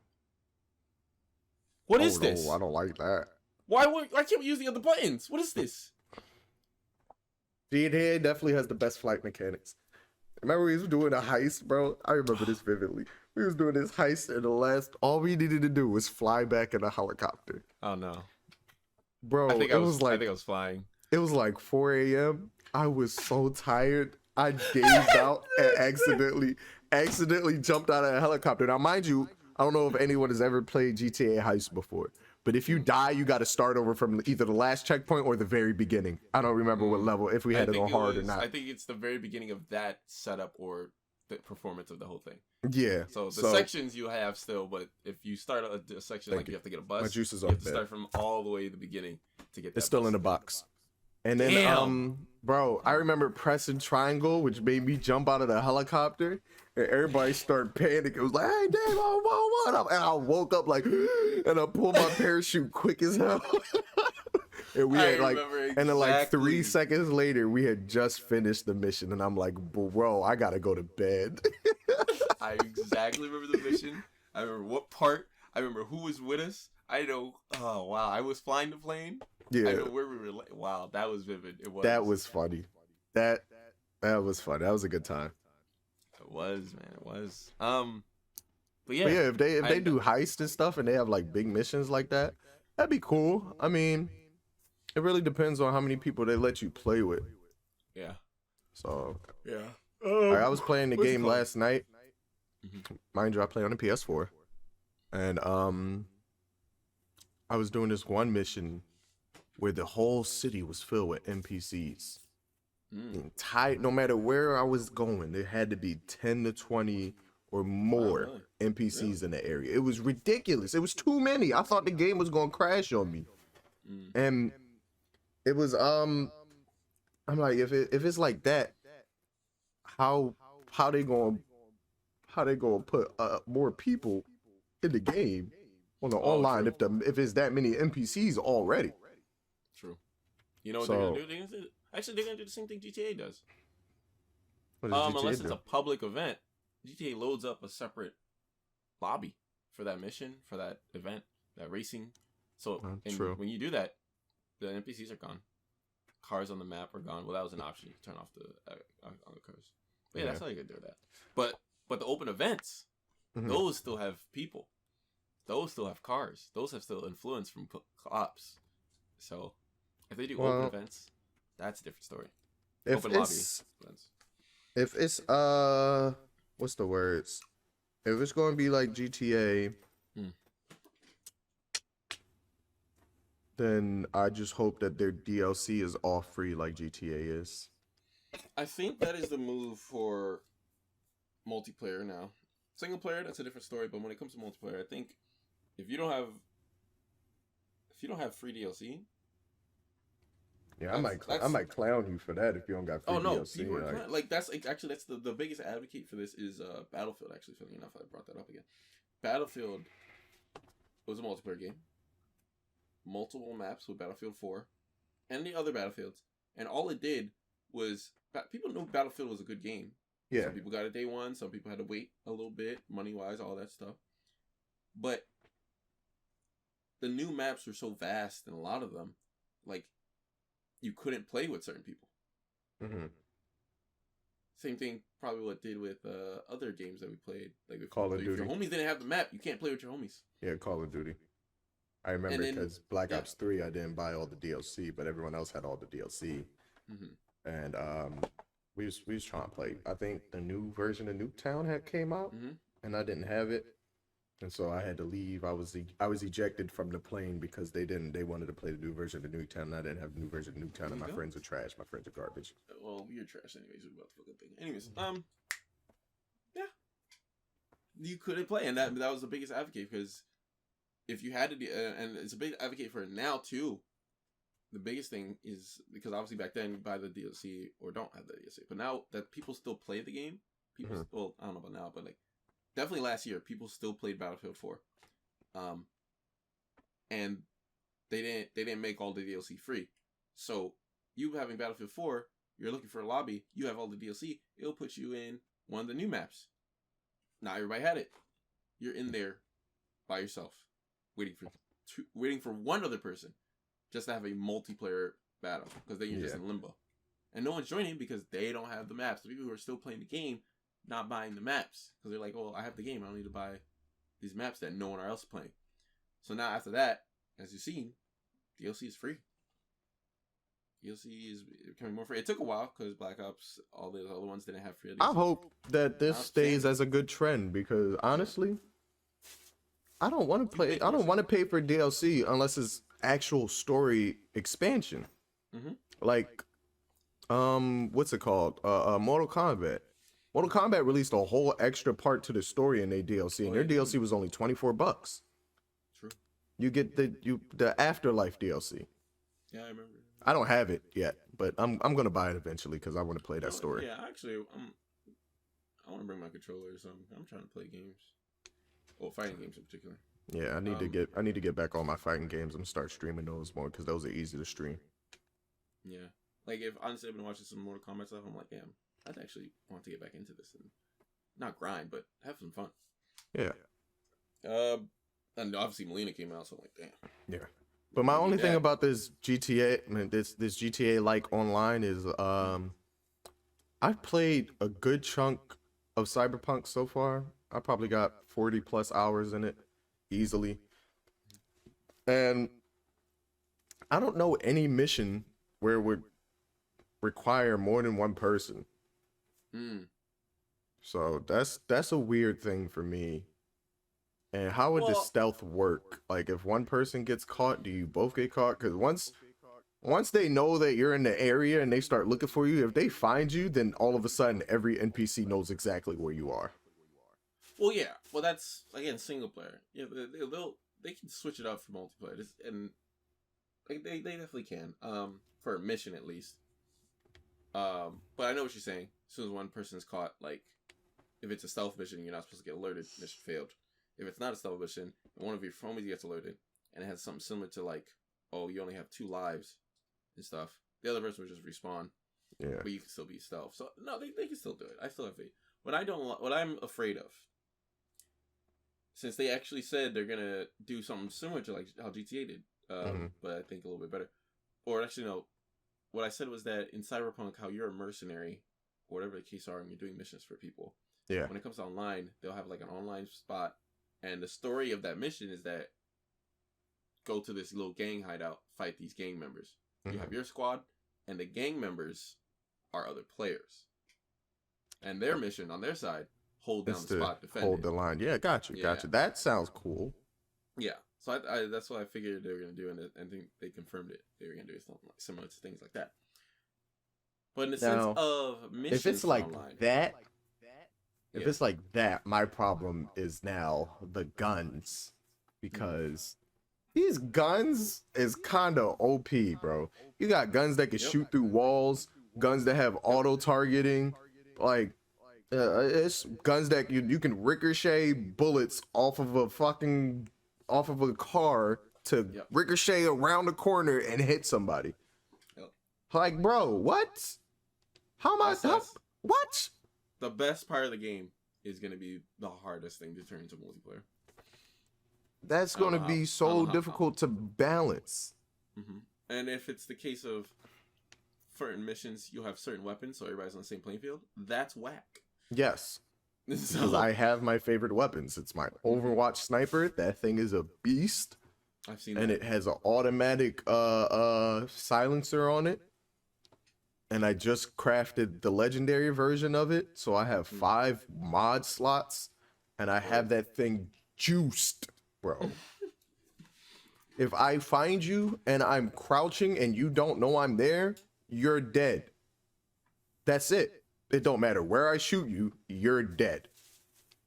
What is this? No, I don't like that. Why can't we use the other buttons? What is this? GTA definitely has the best flight mechanics. Remember we was doing a heist, bro? I remember this vividly. We was doing this heist, and all we needed to do was fly back in a helicopter. Oh no, bro! I think I was flying. It was like 4 a.m. I was so tired. I dazed out and accidentally jumped out of a helicopter. Now, mind you, I don't know if anyone has ever played GTA Heist before, but if you die, you got to start over from either the last checkpoint or the very beginning. I don't remember what level, if we had it on hard or not. I think it's the very beginning of that setup or the performance of the whole thing. Yeah. So the sections you have still, but if you start a section you have to get a bus, my juice is you have to start from all the way to the beginning to get that. It's still in the box. And then, bro, I remember pressing triangle, which made me jump out of the helicopter, and everybody started panicking. It was like, "Hey, Dave, what?" And I woke up like, and I pulled my parachute quick as hell. And we had and then like 3 seconds later, we had just finished the mission, and I'm like, "Bro, I gotta go to bed." I exactly remember the mission. I remember what part. I remember who was with us. I know. Oh wow, I was flying the plane. Yeah. I know where we were. Wow, that was vivid. It was. That was funny. That was funny. That was a good time. It was, man. It was. But yeah, if they do heists and stuff and they have like big missions like that, that'd be cool. I mean, it really depends on how many people they let you play with. Yeah. So yeah. I was playing the game last night. Mind you, I play on the PS4, and I was doing this one mission where the whole city was filled with NPCs. No matter where I was going, there had to be 10 to 20 or more NPCs in the area. It was ridiculous. It was too many. I thought the game was going to crash on me. And it was I'm like, if it's like that, how they going to put more people in the game on the online if it's that many NPCs already? True. You know what they're gonna do? They're gonna do the same thing GTA does. What does GTA Unless do? it's a public event, GTA loads up a separate lobby for that mission, for that event, that racing. So True. when you do that, the NPCs are gone. Cars on the map are gone. Well, that was an option. You turn off the on the cars. But yeah, that's how you could do that. But the open events, those still have people. Those still have cars. Those have still influence from co-ops. So if they do open events, that's a different story. If Open it's lobby. if it's what's the words? If it's going to be like GTA, then I just hope that their DLC is all free like GTA is. I think that is the move for multiplayer now. Single player, that's a different story. But when it comes to multiplayer, I think if you don't have free DLC, yeah, I might clown you for that if you don't got free DLC. People are that's the biggest advocate for this is Battlefield. Actually, funny enough, I brought that up again. Battlefield was a multiplayer game, multiple maps with Battlefield 4 and the other Battlefields, and all it did was people knew Battlefield was a good game. Yeah, some people got it day one, some people had to wait a little bit, money wise, all that stuff. But the new maps were so vast, and a lot of them, like, you couldn't play with certain people. Same thing probably what did with other games that we played. Like Call of Duty. If your homies didn't have the map, you can't play with your homies. Yeah, Call of Duty. I remember because Black Ops 3, I didn't buy all the DLC, but everyone else had all the DLC. And we was trying to play. I think the new version of Nuketown had came out, and I didn't have it. And so I had to leave. I was ejected from the plane because they wanted to play the new version of Nuketown, and I didn't have the new version of Nuketown, and my friends are trash. My friends are garbage. Well, you're trash anyways. We're about to fucking thing. Anyways, yeah, you couldn't play, and that was the biggest advocate because if you had to, and it's a big advocate for it now too. The biggest thing is because obviously back then you buy the DLC or don't have the DLC, but now that people still play the game, well, I don't know about now, but like. Definitely last year, people still played Battlefield 4, and they didn't make all the DLC free. So you having Battlefield 4, you're looking for a lobby, you have all the DLC, it'll put you in one of the new maps. Not everybody had it. You're in there by yourself, waiting for one other person, just to have a multiplayer battle, because then you're just in limbo, and no one's joining because they don't have the maps. The people who are still playing the game. Not buying the maps because they're like, "Oh, I have the game. I don't need to buy these maps that no one else is playing." So now after that, as you've seen, DLC is free. DLC is becoming more free. It took a while because Black Ops, all the other ones didn't have free DLC. I hope that this stays as a good trend because honestly, I don't want to play. I don't want to pay for DLC unless it's actual story expansion. Like, what's it called? Mortal Kombat. Mortal Kombat released a whole extra part to the story in their DLC, and their DLC was only $24. True. You get the Afterlife DLC. Yeah, I remember. I don't have it yet, but I'm gonna buy it eventually because I want to play that story. Yeah, actually, I want to bring my controller or something. I'm trying to play games, well, fighting games in particular. Yeah, I need to get back on my fighting games. I'm gonna start streaming those more because those are easy to stream. Yeah, like if honestly I've been watching some Mortal Kombat stuff, I'm like, damn. I'd actually want to get back into this and not grind, but have some fun. Yeah. And obviously Melina came out, so I'm like, damn. Yeah. But my only thing about this GTA, this GTA like online is, I've played a good chunk of Cyberpunk so far. I probably got 40 plus hours in it easily, and I don't know any mission where it would require more than one person. So that's a weird thing for me. And how would the stealth work? Like if one person gets caught, do you both get caught? Because once they know that you're in the area and they start looking for you, if they find you, then all of a sudden every NPC knows exactly where you are. Well, yeah. Well, that's again single player. Yeah, they can switch it up for multiplayer, and like they definitely can. For a mission at least. But I know what you're saying. As soon as one person is caught, like, if it's a stealth mission, you're not supposed to get alerted. Mission failed. If it's not a stealth mission, and one of your homies gets alerted, and it has something similar to like, oh, you only have 2 lives and stuff. The other person would just respawn Yeah. But you can still be stealth. So no, they can still do it. I still have faith. What I'm afraid of, since they actually said they're gonna do something similar to like how GTA did, but I think a little bit better. Or actually, no. What I said was that in Cyberpunk, how you're a mercenary, or whatever the case are, and you're doing missions for people. Yeah. When it comes to online, they'll have like an online spot, and the story of that mission is that go to this little gang hideout, fight these gang members. You have your squad, and the gang members are other players. And their mission on their side, hold down the spot, defend hold the line. Yeah, got you. That sounds cool. Yeah. So I that's what I figured they were going to do, and I think they confirmed it. They were going to do something like similar to things like that. But in the sense of missions, if it's like online, that, if it's like that, my problem is now the guns, because these guns is kind of OP, bro. You got guns that can shoot through walls, guns that have auto targeting, like it's guns that you can ricochet bullets off of a car to ricochet around the corner and hit somebody. Like, bro, what? How am what? The best part of the game is going to be the hardest thing to turn into multiplayer. That's going to be so difficult to balance. And if it's the case of certain missions, you'll have certain weapons, so everybody's on the same playing field. That's whack. Yes. Because I have my favorite weapons. It's my Overwatch sniper. That thing is a beast. I've seen and that. It has an automatic silencer on it. And I just crafted the legendary version of it. So I have 5 mod slots. And I have that thing juiced, bro. If I find you and I'm crouching and you don't know I'm there, you're dead. That's it. It don't matter where I shoot you, you're dead.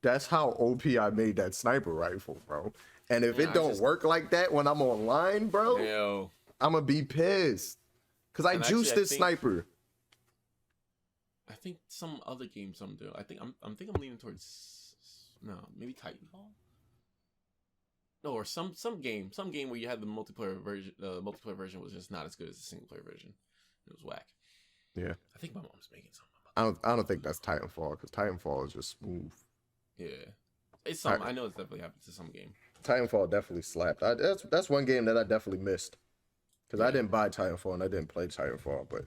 That's how OP I made that sniper rifle, bro. And if it don't work like that when I'm online, bro, I'm gonna be pissed. Cause I juiced this sniper. I think some other games some do. I think I'm leaning towards maybe Titanfall. No, or some game where you had the multiplayer version. The multiplayer version was just not as good as the single player version. It was whack. Yeah. I think my mom's making something. I don't think that's Titanfall, because Titanfall is just smooth. Yeah, it's some. I know it's definitely happened to some game. Titanfall definitely slapped. That's one game that I definitely missed, because I didn't buy Titanfall and I didn't play Titanfall, but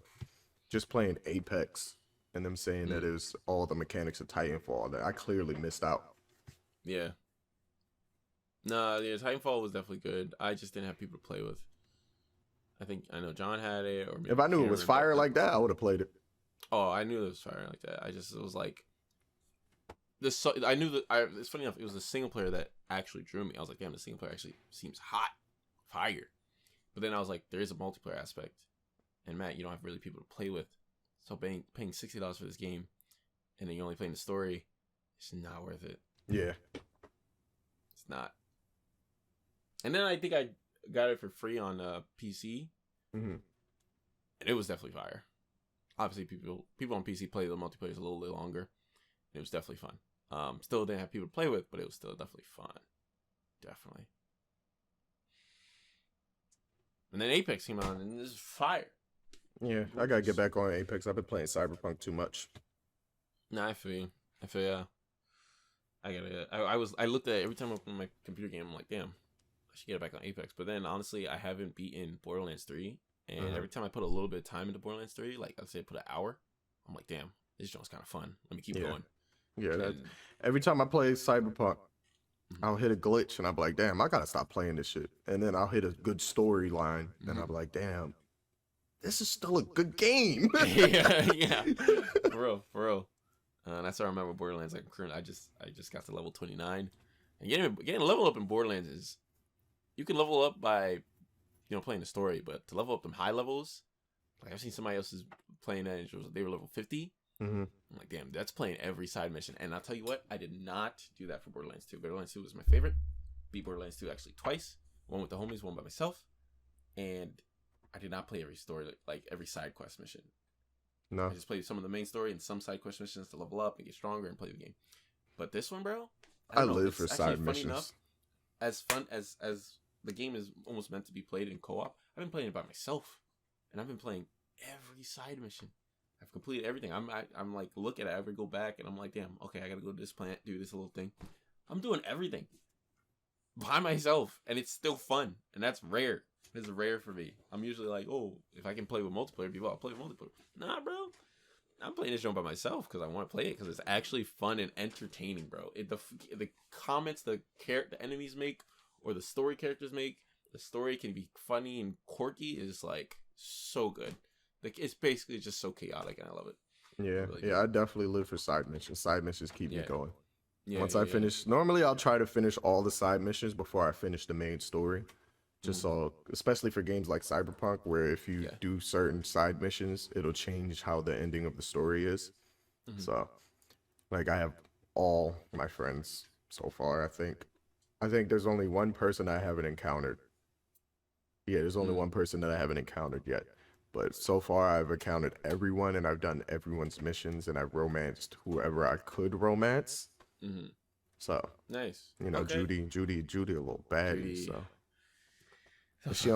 just playing Apex and them saying that it was all the mechanics of Titanfall, that I clearly missed out. Yeah. Titanfall was definitely good. I just didn't have people to play with. I know John had it, or maybe if I knew it was fire like that, I would have played it. Oh, I knew it was fire like that. It was like this. I knew that. It's funny enough. It was the single player that actually drew me. I was like, damn, the single player actually seems hot, fire. But then I was like, there is a multiplayer aspect, and Matt, you don't have really people to play with. So paying $60 for this game, and then you're only playing the story, it's not worth it. Yeah, it's not. And then I think I got it for free on PC, and it was definitely fire. Obviously, people on PC play the multiplayer a little bit longer. It was definitely fun. Still didn't have people to play with, but it was still definitely fun. Definitely. And then Apex came out, and this is fire. Yeah, I gotta get back on Apex. I've been playing Cyberpunk too much. Nah, I feel yeah. I looked at it every time I opened my computer game. I'm like, damn, I should get back on Apex. But then honestly, I haven't beaten Borderlands 3. And every time I put a little bit of time into Borderlands 3, like let's say I put an hour, I'm like, damn, this joint's kind of fun. Let me keep going. Yeah, every time I play Cyberpunk, I'll hit a glitch and I'm like, damn, I gotta stop playing this shit. And then I'll hit a good storyline and I'm like, damn, this is still a good game. yeah, for real. And that's how I remember Borderlands. Like currently, I just got to level 29, and getting a level up in Borderlands is, you can level up by, playing the story, but to level up them high levels, like I've seen somebody else's playing that, and they were level 50. I'm like, damn, that's playing every side mission. And I'll tell you what, I did not do that for Borderlands 2. Borderlands 2 was my favorite. Beat Borderlands 2 actually twice. One with the homies, one by myself. And I did not play every story, like every side quest mission. No. I just played some of the main story and some side quest missions to level up and get stronger and play the game. But this one, bro, I live for side missions. Enough, as fun as the game is almost meant to be played in co-op, I've been playing it by myself. And I've been playing every side mission. I've completed everything. I'm like, look at it. I ever go back and I'm like, damn, okay, I gotta go to this plant, do this little thing. I'm doing everything by myself, and it's still fun, and that's rare. It's rare for me. I'm usually like, oh, if I can play with multiplayer people, I'll play with multiplayer. Nah, bro. I'm playing this show by myself because I want to play it because it's actually fun and entertaining, bro. The comments the enemies make or the story characters make, the story can be funny and quirky, is like so good. Like, it's basically just so chaotic, and I love it. Yeah, Really yeah, good. I definitely live for side missions. Side missions keep me going. Yeah, Once I finish, normally I'll try to finish all the side missions before I finish the main story. Just so, especially for games like Cyberpunk, where if you do certain side missions, it'll change how the ending of the story is. So, like, I have all my friends so far. I think there's only one person I haven't encountered. Yeah, there's only one person that I haven't encountered yet. But so far, I've encountered everyone, and I've done everyone's missions, and I've romanced whoever I could romance. So nice. You know, okay. Judy, a little baddie. Judy. So but she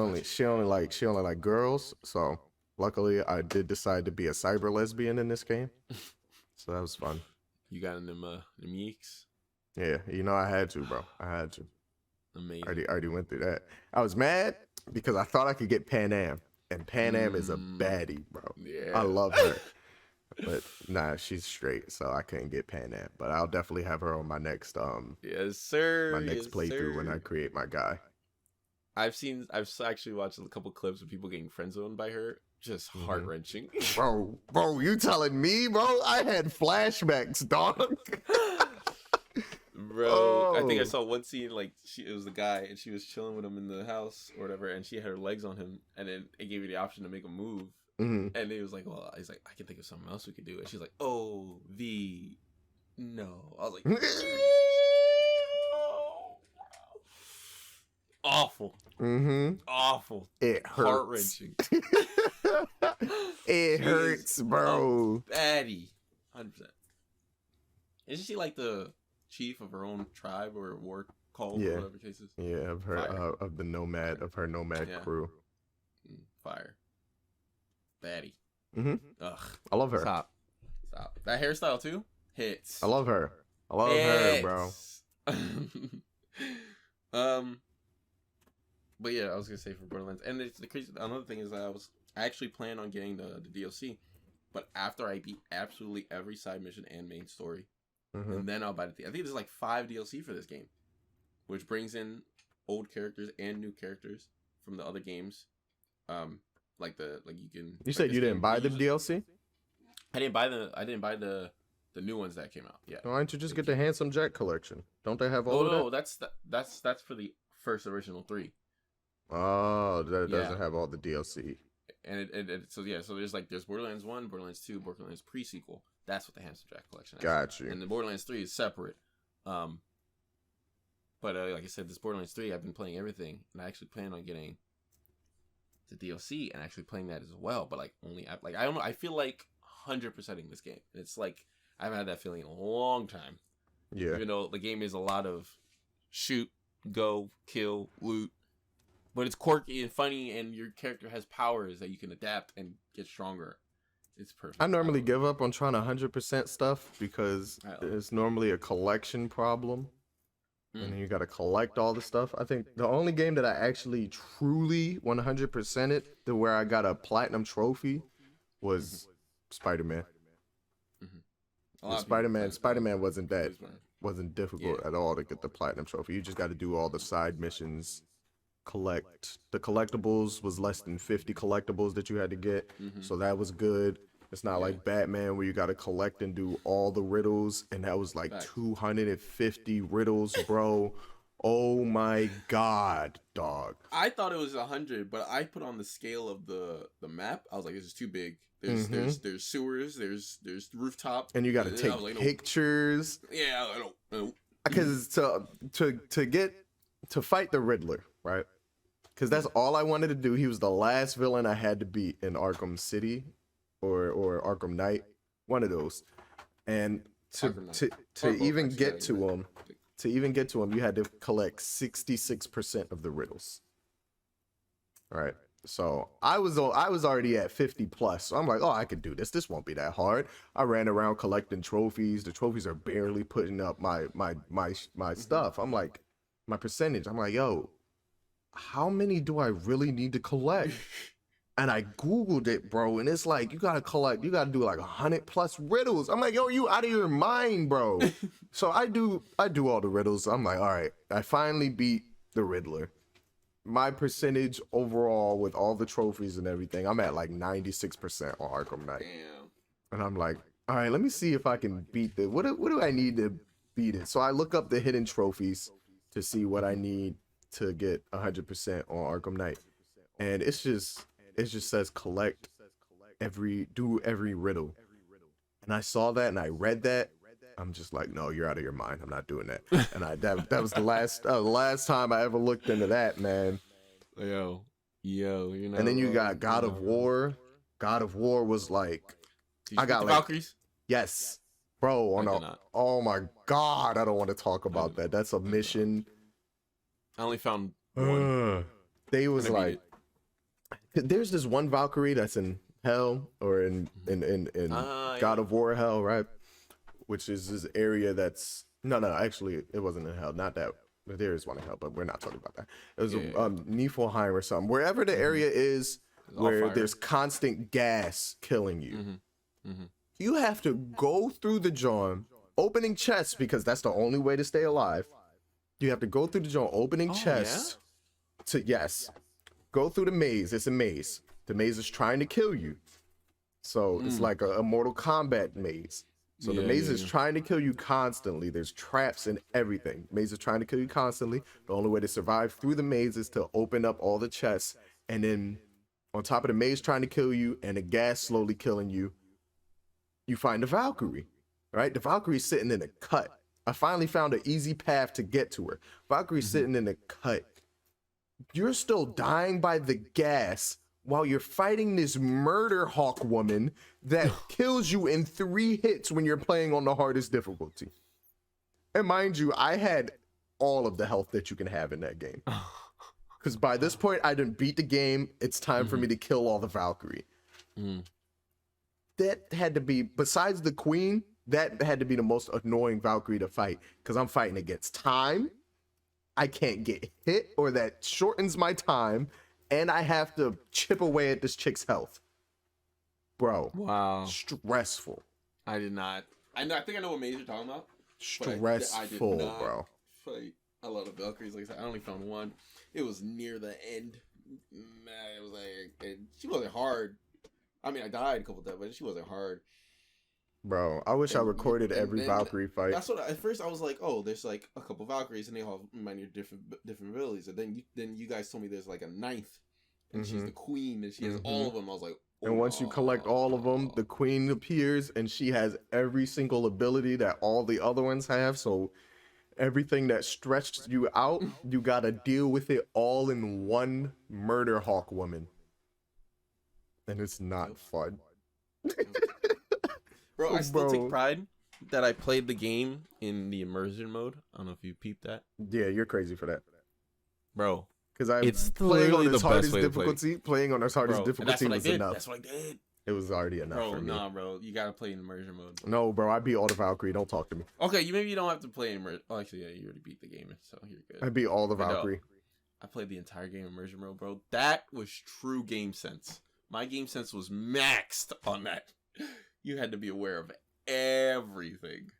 only like girls. So luckily, I did decide to be a cyber lesbian in this game. So that was fun. You got in them yeeks? Yeah, you know I had to, bro. I had to. Amazing. I already went through that. I was mad because I thought I could get Pan Am. And Pan Am is a baddie, bro. Yeah. I love her. But nah, she's straight, so I couldn't get Pan Am. But I'll definitely have her on my next yes, sir. My next playthrough when I create my guy. I've actually watched a couple clips of people getting friend zoned by her. Just heart wrenching. Bro, you telling me, bro? I had flashbacks, dog. Bro, I think I saw one scene, like, it was the guy, and she was chilling with him in the house or whatever, and she had her legs on him, and then it gave you the option to make a move, and he was like, well, he's like, I can think of something else we could do, and she's like, oh, no. I was like, awful. Awful. It hurts. Heart-wrenching. It hurts, bro. Baddie. 100%. Isn't she like the chief of her own tribe or war cult or whatever the case is? Yeah, of her of the nomad of her nomad crew. Fire. Baddie. Ugh. I love her. Stop. That hairstyle too? Hits. I love her. I love her, bro. But yeah, I was gonna say for Borderlands, and it's the crazy. Another thing is I actually plan on getting the DLC, but after I beat absolutely every side mission and main story, and then I'll buy the. I think there's like 5 DLC for this game, which brings in old characters and new characters from the other games. You can. You said you didn't buy the DLC? I didn't buy the new ones that came out. Yeah. Why don't you just get the Handsome Jack collection? Don't they have all of that? No, that's for the first original 3. Oh, that doesn't have all the DLC. And so there's Borderlands 1, Borderlands 2, Borderlands pre-sequel. That's what the Handsome Jack collection is. Got you. And the Borderlands 3 is separate. But like I said, this Borderlands 3, I've been playing everything, and I actually plan on getting the DLC and actually playing that as well. But like I don't know. I feel like 100%ing this game. It's like I haven't had that feeling in a long time. Yeah. Even though the game is a lot of shoot, go, kill, loot. But it's quirky and funny, and your character has powers that you can adapt and get stronger. It's perfect. I normally give up on trying to 100% stuff because it's normally a collection problem. And then you got to collect all the stuff. I think the only game that I actually truly 100% it to where I got a platinum trophy was Spider-Man. Spider-Man wasn't difficult at all to get the platinum trophy. You just got to do all the side missions. Collect the collectibles was less than 50 collectibles that you had to get, so that was good. It's not like Batman where you got to collect and do all the riddles, and that was like 250 riddles, bro. Oh my god, dog. I thought it was 100, but I put on the scale of the map. I was like, this is too big. There's sewers, there's rooftop, and you got to take pictures. Yeah, I don't. Because to fight the Riddler, right? Because that's all I wanted to do. He was the last villain I had to beat in Arkham City or Arkham Knight, one of those. And to even get to him, you had to collect 66% of the riddles. All right. So I was already at 50 plus. So I'm like, oh, I could do this. This won't be that hard. I ran around collecting trophies. The trophies are barely putting up my stuff. I'm like, my percentage. I'm like, yo, how many do I really need to collect? And I Googled it, bro, and it's like, you gotta do like 100 plus riddles. I'm like, yo, you out of your mind, bro. So I do all the riddles. I'm like, all right, I finally beat the Riddler. My percentage overall with all the trophies and everything, I'm at like 96% on Arkham Knight. Damn. And I'm like, all right, let me see if I can beat the, what do I need to beat it? So I look up the hidden trophies to see what I need to get 100% on Arkham Knight. And it just says do every riddle. And I saw that and I read that. I'm just like, no, you're out of your mind. I'm not doing that. And that was the last time I ever looked into that, man. Yo, you know. And then you got God of War. God of War was like, I got like Valkyries. Yes, bro. Oh my God, I don't want to talk about that. That's a mission. I only found one. They was like, there's this one Valkyrie that's in hell or in God of War hell, right? Which is this area that's no, actually it wasn't in hell. Not that there is one in hell, but we're not talking about that. It was Niflheim or something. Wherever the area is where there's constant gas killing you, you have to go through the joint, opening chests because that's the only way to stay alive. You have to go through the joint, opening chests go through the maze. It's a maze. The maze is trying to kill you, so it's like a Mortal Kombat maze. So the maze is trying to kill you constantly. There's traps and everything. Maze is trying to kill you constantly. The only way to survive through the maze is to open up all the chests. And then on top of the maze trying to kill you and the gas slowly killing you, you find the Valkyrie, right? The Valkyrie's sitting in a cut. I finally found an easy path to get to her. Valkyrie's sitting in a cut. You're still dying by the gas while you're fighting this murder hawk woman that kills you in 3 hits when you're playing on the hardest difficulty. And mind you, I had all of the health that you can have in that game. Because by this point, I didn't beat the game. It's time for me to kill all the Valkyrie. That had to be, besides the queen, that had to be the most annoying Valkyrie to fight. Because I'm fighting against time. I can't get hit, or that shortens my time. And I have to chip away at this chick's health. Bro. Wow. Stressful. I did not. I think I know what maze you're talking about. Stressful, I did not bro. Fight a lot of Valkyries. Like I said, I only found one. It was near the end. Man, it was like she wasn't hard. I mean, I died a couple times, but she wasn't hard. Bro, I wish I recorded every Valkyrie fight. That's what at first I was like, oh, there's like a couple Valkyries and they all have many different abilities. And then you guys told me there's like a 9th, and she's the queen and she has all of them. I was like, oh, and once you collect all of them, the queen appears and she has every single ability that all the other ones have. So everything that stretched you out, you gotta deal with it all in one murder hawk woman, and it's not fun. Bro, I still take pride that I played the game in the immersion mode. I don't know if you peeped that. Yeah, you're crazy for that, bro. Because it's playing on the its hardest best difficulty. Playing on its hardest difficulty was enough. That's what I did. It was already enough for me. Nah, bro. You gotta play in immersion mode. No, bro. I beat all the Valkyrie. Don't talk to me. Okay, maybe you don't have to play in immersion. Oh, actually, yeah, you already beat the game, so you're good. I beat all the Valkyrie. I played the entire game immersion mode, bro. That was true game sense. My game sense was maxed on that. You had to be aware of everything.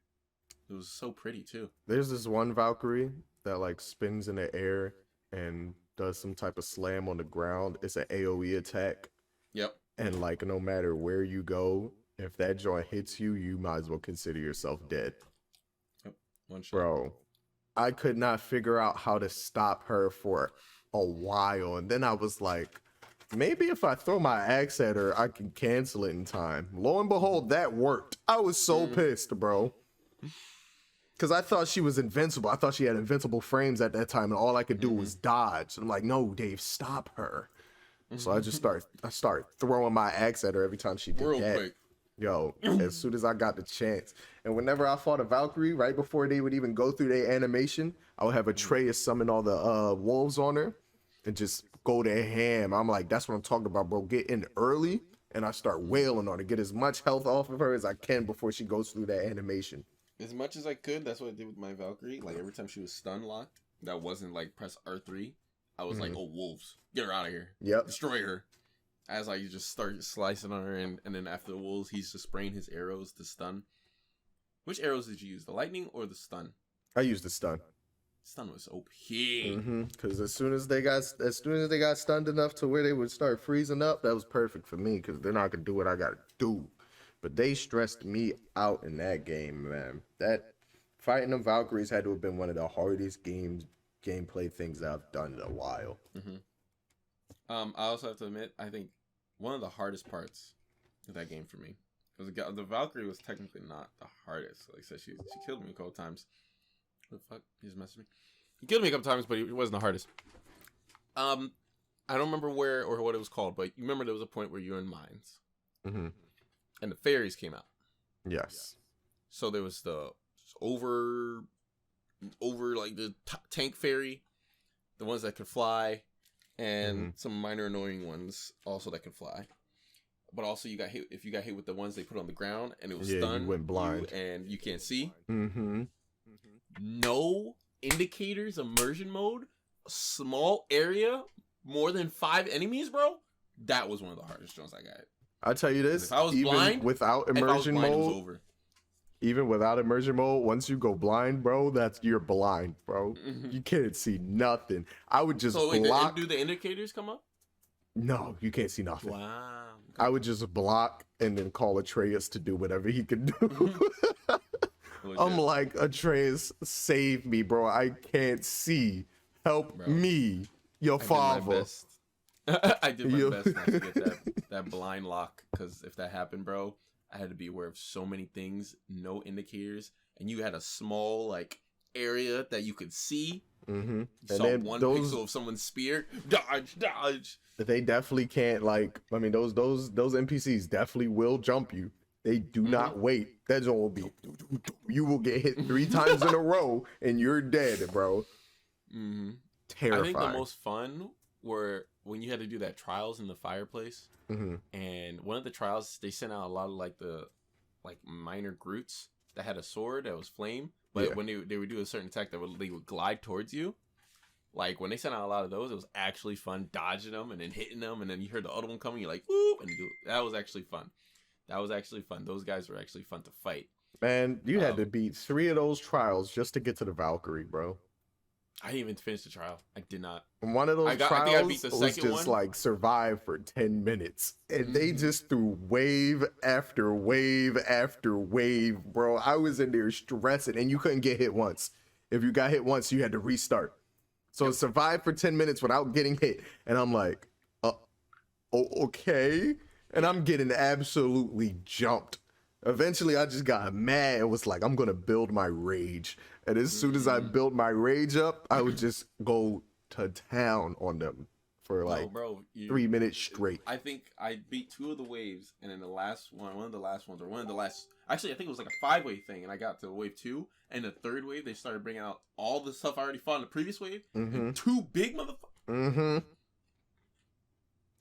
It was so pretty too. There's this one Valkyrie that like spins in the air and does some type of slam on the ground. It's an AoE attack. Yep. And like no matter where you go, if that joint hits you, you might as well consider yourself dead. Yep. One shot. Bro, I could not figure out how to stop her for a while. And then I was like, maybe if I throw my axe at her, I can cancel it in time. Lo and behold, that worked. I was so pissed, bro. Because I thought she was invincible. I thought she had invincible frames at that time, and all I could do was dodge. And I'm like, no, Dave, stop her. So I just start throwing my axe at her every time she did that. Quick. Yo, as soon as I got the chance. And whenever I fought a Valkyrie, right before they would even go through their animation, I would have Atreus summon all the wolves on her. and just go to ham. I'm like, that's what I'm talking about, bro. Get in early, and I start wailing on her, get as much health off of her as I can before she goes through that animation. As much as I could, that's what I did with my Valkyrie. Like, every time she was stun locked, that wasn't like press R3, I was like, oh, wolves, get her out of here. Yep. Destroy her. As I just start slicing on her, and then after the wolves, he's just spraying his arrows to stun. Which arrows did you use? The lightning or the stun? I used the stun. Stun was OP. Because as soon as they got stunned enough to where they would start freezing up, that was perfect for me. Because they're not gonna do what I gotta do. But they stressed me out in that game, man. That fighting the Valkyries had to have been one of the hardest gameplay things I've done in a while. I also have to admit, I think one of the hardest parts of that game for me was the Valkyrie was technically not the hardest. Like I said, she killed me a couple times. What the fuck? He just messaged me. He killed me a couple times, but it wasn't the hardest. I don't remember where or what it was called, but you remember there was a point where you were in mines, and the fairies came out. Yes. So there was the over like the tank fairy, the ones that could fly, and some minor annoying ones also that could fly. But also you got hit if you got hit with the ones they put on the ground and it was stunned. You went blind and you can't see. No indicators, immersion mode, small area, more than 5 enemies, bro. That was one of the hardest drones I got. I'll tell you this, if I was even blind, without immersion mode, even without immersion mode, once you go blind, bro, you're blind, bro. You can't see nothing. I would just block. Do the indicators come up? No, you can't see nothing. Wow. I would just block and then call Atreus to do whatever he could do. I'm like, Atreus, save me, bro. I can't see. Help me, your father. I did my best not to get that blind lock, because if that happened, bro, I had to be aware of so many things, no indicators, and you had a small like area that you could see. You saw one pixel of someone's spear, dodge. They definitely can't, like, I mean, those NPCs definitely will jump you. They do not wait. That will be, you will get hit 3 times in a row and you're dead, bro. Terrifying. I think the most fun were when you had to do that trials in the fireplace. And one of the trials, they sent out a lot of like the minor Groots that had a sword that was flame. But when they would do a certain attack, they would glide towards you. Like, when they sent out a lot of those, it was actually fun dodging them and then hitting them. And then you heard the other one coming, you're like, whoop, and that was actually fun. Those guys were actually fun to fight. Man, you had to beat 3 of those trials just to get to the Valkyrie, bro. I didn't even finish the trial. I did not. One of those trials I think I beat the second was just one. like survive for 10 minutes. And they just threw wave after wave after wave, bro. I was in there stressing, and you couldn't get hit once. If you got hit once, you had to restart. So survive for 10 minutes without getting hit. And I'm like, okay. And I'm getting absolutely jumped. Eventually, I just got mad and was like, I'm going to build my rage. And as soon as I built my rage up, I would just go to town on them for like 3 minutes straight. I think I beat 2 of the waves. And then the last one, actually, I think it was like a 5-wave thing. And I got to wave 2. And the 3rd wave, they started bringing out all the stuff I already fought in the previous wave. And 2 big motherfuckers.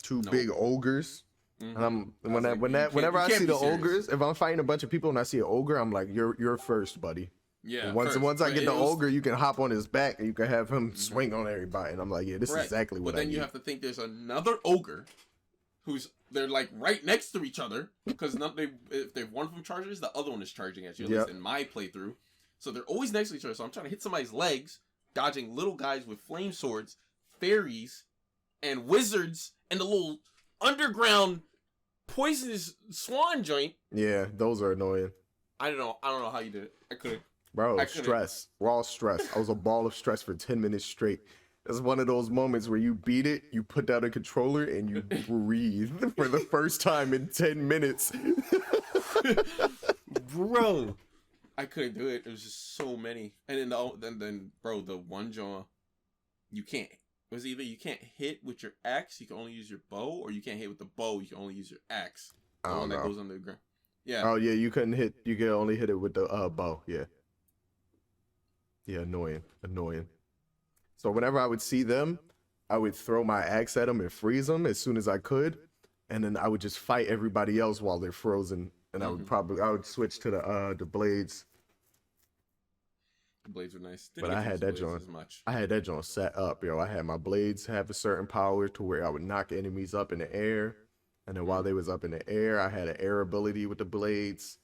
2 big ogres. And whenever I see the ogres, if I'm fighting a bunch of people and I see an ogre, I'm like, you're first, buddy. Yeah. And once I get the ogre, you can hop on his back and you can have him swing on everybody. And I'm like, yeah, this is exactly what I need. But then you have to think there's another ogre they're like right next to each other, because if one of them charges, the other one is charging at you, at least in my playthrough. So they're always next to each other. So I'm trying to hit somebody's legs, dodging little guys with flame swords, fairies, and wizards, and the little underground poisonous swan joint. Yeah, those are annoying. I don't know how you did it. I couldn't. Bro, stress. Raw stress. I was a ball of stress for 10 minutes straight. It's one of those moments where you beat it, you put down a controller, and you breathe for the first time in 10 minutes. Bro, I couldn't do it. It was just so many. And then bro, the one jaw, you can't. It was either you can't hit with your axe, you can only use your bow, or you can't hit with the bow, you can only use your axe. The one that goes under the ground. Yeah. Oh yeah, you can only hit it with the bow. Yeah. Yeah, annoying. So whenever I would see them, I would throw my axe at them and freeze them as soon as I could, and then I would just fight everybody else while they're frozen. And I would switch to the blades. The blades were nice. But I had that joint. I had that joint set up, yo. I had my blades have a certain power to where I would knock enemies up in the air, and then while they was up in the air, I had an air ability with the blades,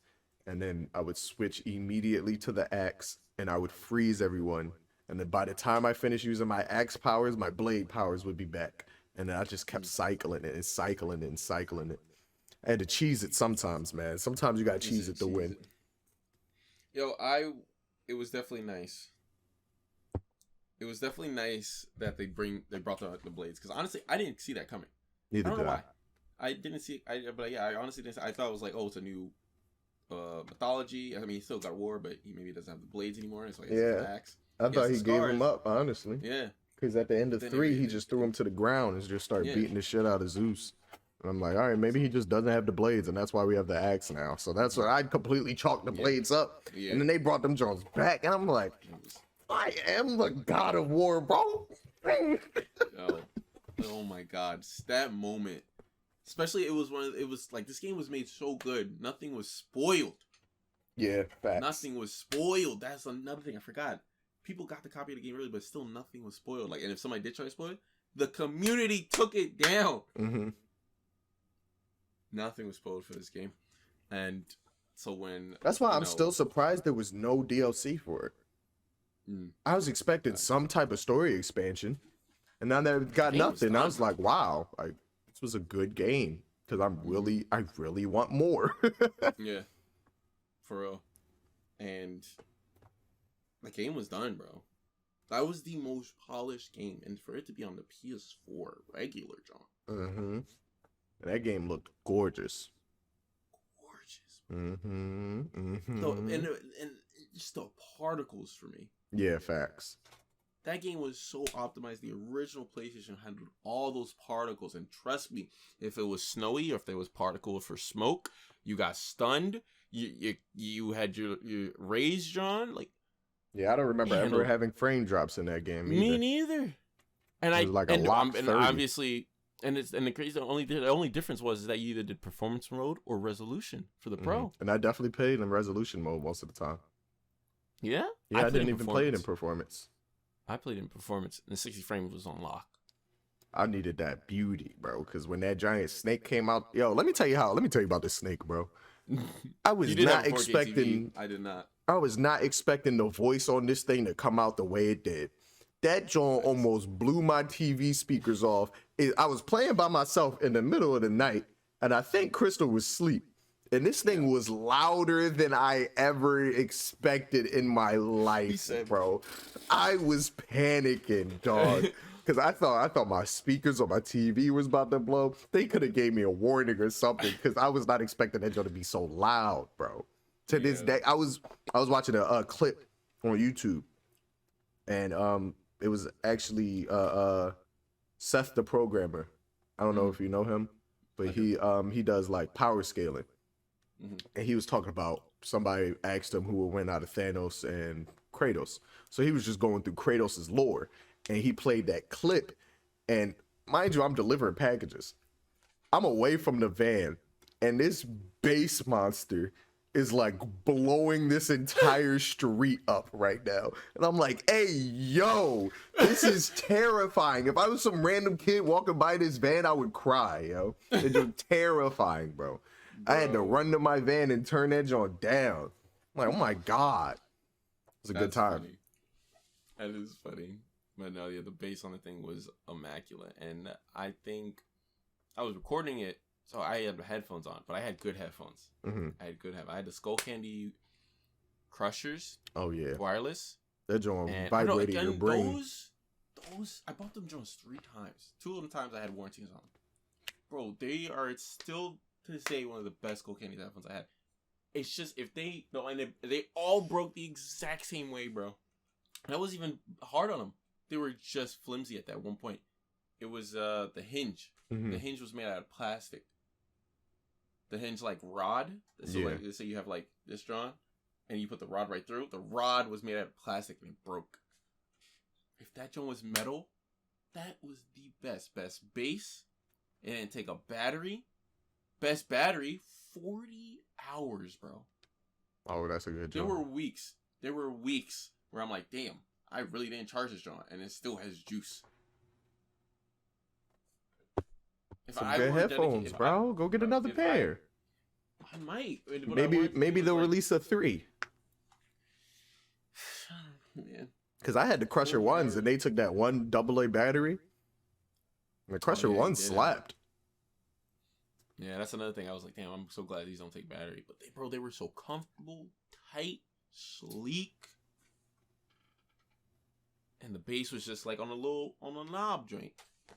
and then I would switch immediately to the axe, and I would freeze everyone. And then by the time I finished using my axe powers, my blade powers would be back, and then I just kept cycling it and cycling it and cycling it. I had to cheese it sometimes, man. Sometimes you gotta cheese it to win. Yo, it was definitely nice. It was definitely nice that they brought the blades, because honestly, I didn't see that coming. Neither did I. I didn't see. I honestly didn't. I thought it was like, oh, it's a new mythology. I mean, he still got war, but he doesn't have the blades anymore. So he has the axe. I thought he gave him up, honestly. Yeah. Because at the end of 3, he just threw him to the ground and just started beating the shit out of Zeus. And I'm like, all right, maybe he just doesn't have the blades, and that's why we have the axe now. So that's what I'd completely chalked the blades up. Yeah. And then they brought them Jones back, and I'm like, I am the god of war, bro. Yo, oh my god, that moment. Especially it was like this game was made so good, nothing was spoiled. Yeah, facts. Nothing was spoiled. That's another thing I forgot. People got the copy of the game early, but still nothing was spoiled. Like, and if somebody did try to spoil it, the community took it down. Mm-hmm. Nothing was spoiled for this game, and so when that's why I'm still surprised there was no DLC for it. I was expecting some type of story expansion, and now that it got nothing, I was like, wow, like this was a good game, because I really want more. Yeah, for real. And the game was done, bro. That was the most polished game, and for it to be on the PS4 regular, John. Mm-hmm. That game looked gorgeous. Gorgeous. Mm-hmm. Mm-hmm. So, and just the particles for me. Yeah, facts. That game was so optimized. The original PlayStation handled all those particles, and trust me, if it was snowy or if there was particle for smoke, you got stunned. You had your rays drawn. Like, yeah, I don't remember ever having frame drops in that game. Me neither. And obviously. And the crazy the only difference was that you either did performance mode or resolution for the Pro. And I definitely played in resolution mode most of the time. Yeah? Yeah, I didn't even play it in performance. I played in performance, and the 60 frames was on lock. I needed that beauty, bro, because when that giant snake came out, yo, let me tell you about this snake, bro. I was not expecting. I did not. I was not expecting the voice on this thing to come out the way it did. That joint almost blew my TV speakers off. I was playing by myself in the middle of the night, and I think Crystal was asleep. And this thing was louder than I ever expected in my life, bro. I was panicking, dog, because I thought my speakers on my TV was about to blow. They could have gave me a warning or something, because I was not expecting that joint to be so loud, bro. To this day, I was watching a clip on YouTube, and it was actually Seth the programmer. I don't know if you know him, but he does like power scaling. Mm-hmm. And he was talking about somebody asked him who would win out of Thanos and Kratos. So he was just going through Kratos' lore, and he played that clip. And mind you, I'm delivering packages. I'm away from the van, and this bass monster is like blowing this entire street up right now. And I'm like, hey, yo, this is terrifying. If I was some random kid walking by this van, I would cry, yo. It's just terrifying, bro. I had to run to my van and turn that joint down. I'm like, oh my God. It was a good time. Funny. That is funny. But no, yeah, the bass on the thing was immaculate. And I think I was recording it. So I had headphones on, but I had good headphones. Mm-hmm. I had the Skull Candy Crushers. Oh yeah, wireless. That joint vibrating your brain. Those I bought them joints 3 times. 2 of the times I had warranties on them. Bro, they are still to this day one of the best Skull Candy headphones I had. It's just if they all broke the exact same way, bro. And I wasn't even hard on them. They were just flimsy at that one point. It was the hinge. Mm-hmm. The hinge was made out of plastic. The hinge like rod. So like let's say you have like this drawn and you put the rod right through. The rod was made out of plastic and it broke. If that joint was metal, That was the best base. It didn't take a battery. Best battery, 40 hours, bro. Oh, that's a good There job. were weeks where I'm like, damn, I really didn't charge this joint, and it still has juice. Some good headphones, bro. Go get another pair. I might. Maybe they'll release a 3. Man. Because I had the Crusher ones, and they took that one AA battery. And the Crusher one slapped. Yeah, that's another thing. I was like, damn, I'm so glad these don't take battery. But they were so comfortable, tight, sleek. And the bass was just like on a knob joint.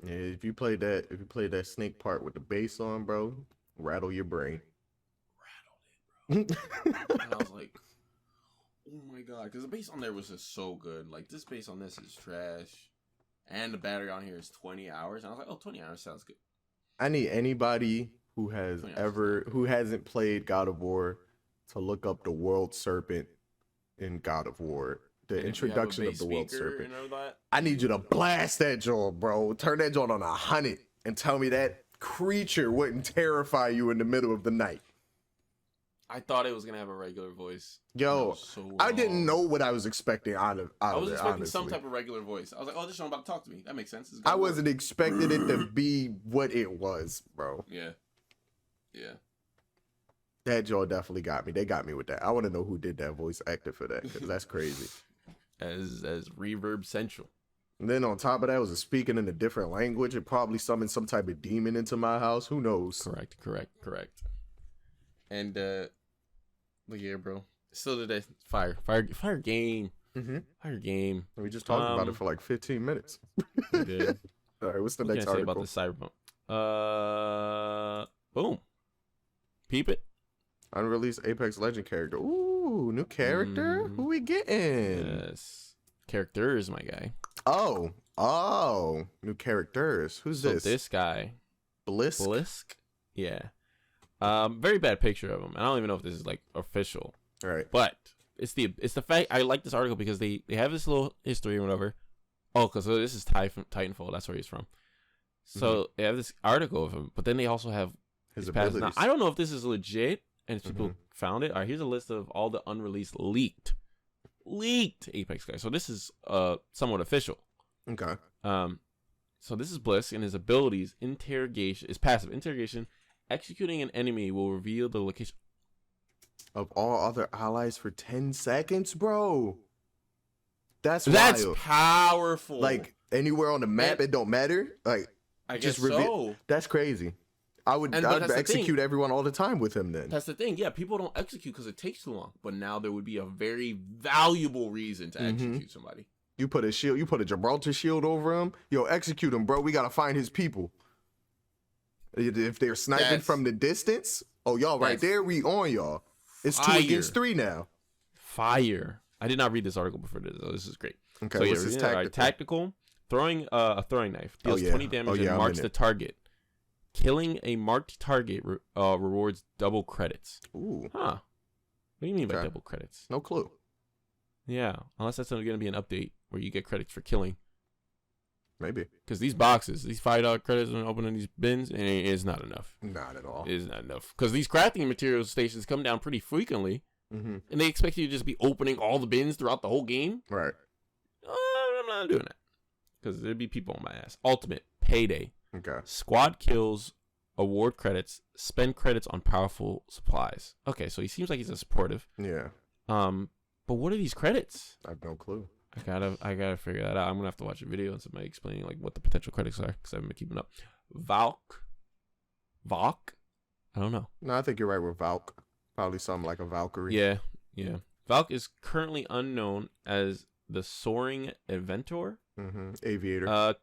Yeah, if you played that snake part with the bass on, bro, rattle your brain. Rattled it, bro. And I was like, oh my god, because the bass on there was just so good. Like, this bass on this is trash. And the battery on here is 20 hours. And I was like, oh, 20 hours sounds good. I need anybody who hasn't played God of War to look up the World Serpent in God of War. The introduction of the World Serpent. I need you to blast that joint, bro. Turn that joint on 100 and tell me that creature wouldn't terrify you in the middle of the night. I thought it was gonna have a regular voice. Yo, I didn't know what I was expecting out of I was it, expecting honestly. some type of regular voice. I was like, oh, this show about to talk to me. That makes sense. I wasn't expecting it to be what it was, bro. Yeah. That joint definitely got me. They got me with that. I want to know who did that voice actor for that, because that's crazy. As Reverb Central. And then on top of that, was it speaking in a different language? It probably summoned some type of demon into my house. Who knows? Correct. And look here, bro. Still today, fire game. Mm-hmm. Fire game. We just talked about it for like 15 minutes. We did. All right, what's the what next can I say article? about the Cyberpunk? Boom. Peep it. Unreleased Apex Legend character. Ooh, new character? Who we getting? Yes. Characters, my guy. Oh, new characters. Who's this? This guy. Blisk? Yeah. Very bad picture of him. I don't even know if this is like official. All right. But it's the fact I like this article because they have this little history or whatever. Oh, because this is Titanfall. That's where he's from. So they have this article of him, but then they also have his past. abilities. Now, I don't know if this is legit and if people found it. All right, here's a list of all the unreleased leaked Apex guys. So this is somewhat official. Okay. So this is Blisk, and his abilities is passive interrogation. Executing an enemy will reveal the location of all other allies for 10 seconds, bro. That's powerful. Like anywhere on the map, it don't matter. Like I guess so. That's crazy. I'd execute everyone all the time with him then. That's the thing. Yeah, people don't execute because it takes too long. But now there would be a very valuable reason to execute somebody. You put a Gibraltar shield over him. Yo, execute him, bro. We gotta find his people. If they're sniping from the distance, y'all right there, we on y'all. It's 2 against 3 now. Fire. I did not read this article before this. So this is great. Okay, so what's his tactical? Tactical. Throwing a throwing knife. Deals 20 damage and marks the target. Killing a marked target rewards double credits. Ooh. Huh. What do you mean by double credits? No clue. Yeah. Unless that's going to be an update where you get credits for killing. Maybe. Because these boxes, these $5 credits and opening these bins, it's not enough. Not at all. It's not enough. Because these crafting materials stations come down pretty frequently. And they expect you to just be opening all the bins throughout the whole game. Right. I'm not doing that. Because there'd be people on my ass. Ultimate. Payday. Okay. Squad kills. Award credits. Spend credits on powerful supplies. Okay, so he seems like he's a supportive. Yeah. But what are these credits? I have no clue. I gotta figure that out. I'm gonna have to watch a video and somebody explaining like what the potential credits are because I haven't been keeping up. Valk? I don't know. No, I think you're right with Valk. Probably something like a Valkyrie. Yeah. Valk is currently unknown as the Soaring Inventor. Aviator.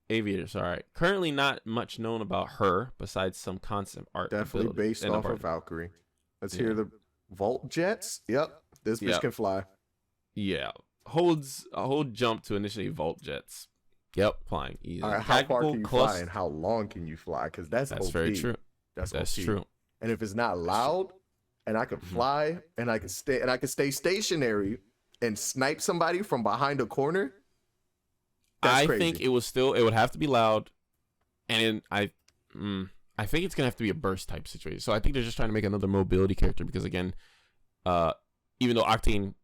Aviator, sorry. Currently not much known about her besides some concept art. Definitely based off of Valkyrie. Let's hear the Volt Jets. Yep. This bitch can fly. Yeah. Holds a whole jump to initiate Volt Jets. Yep, flying easy. All right, how far can you fly and how long can you fly? Because that's OP. Very true. That's true. And if it's not loud, and I can fly, and I can stay stationary and snipe somebody from behind a corner, I crazy. think it would have to be loud, and I think it's gonna have to be a burst type situation. So I think they're just trying to make another mobility character because again, even though Octane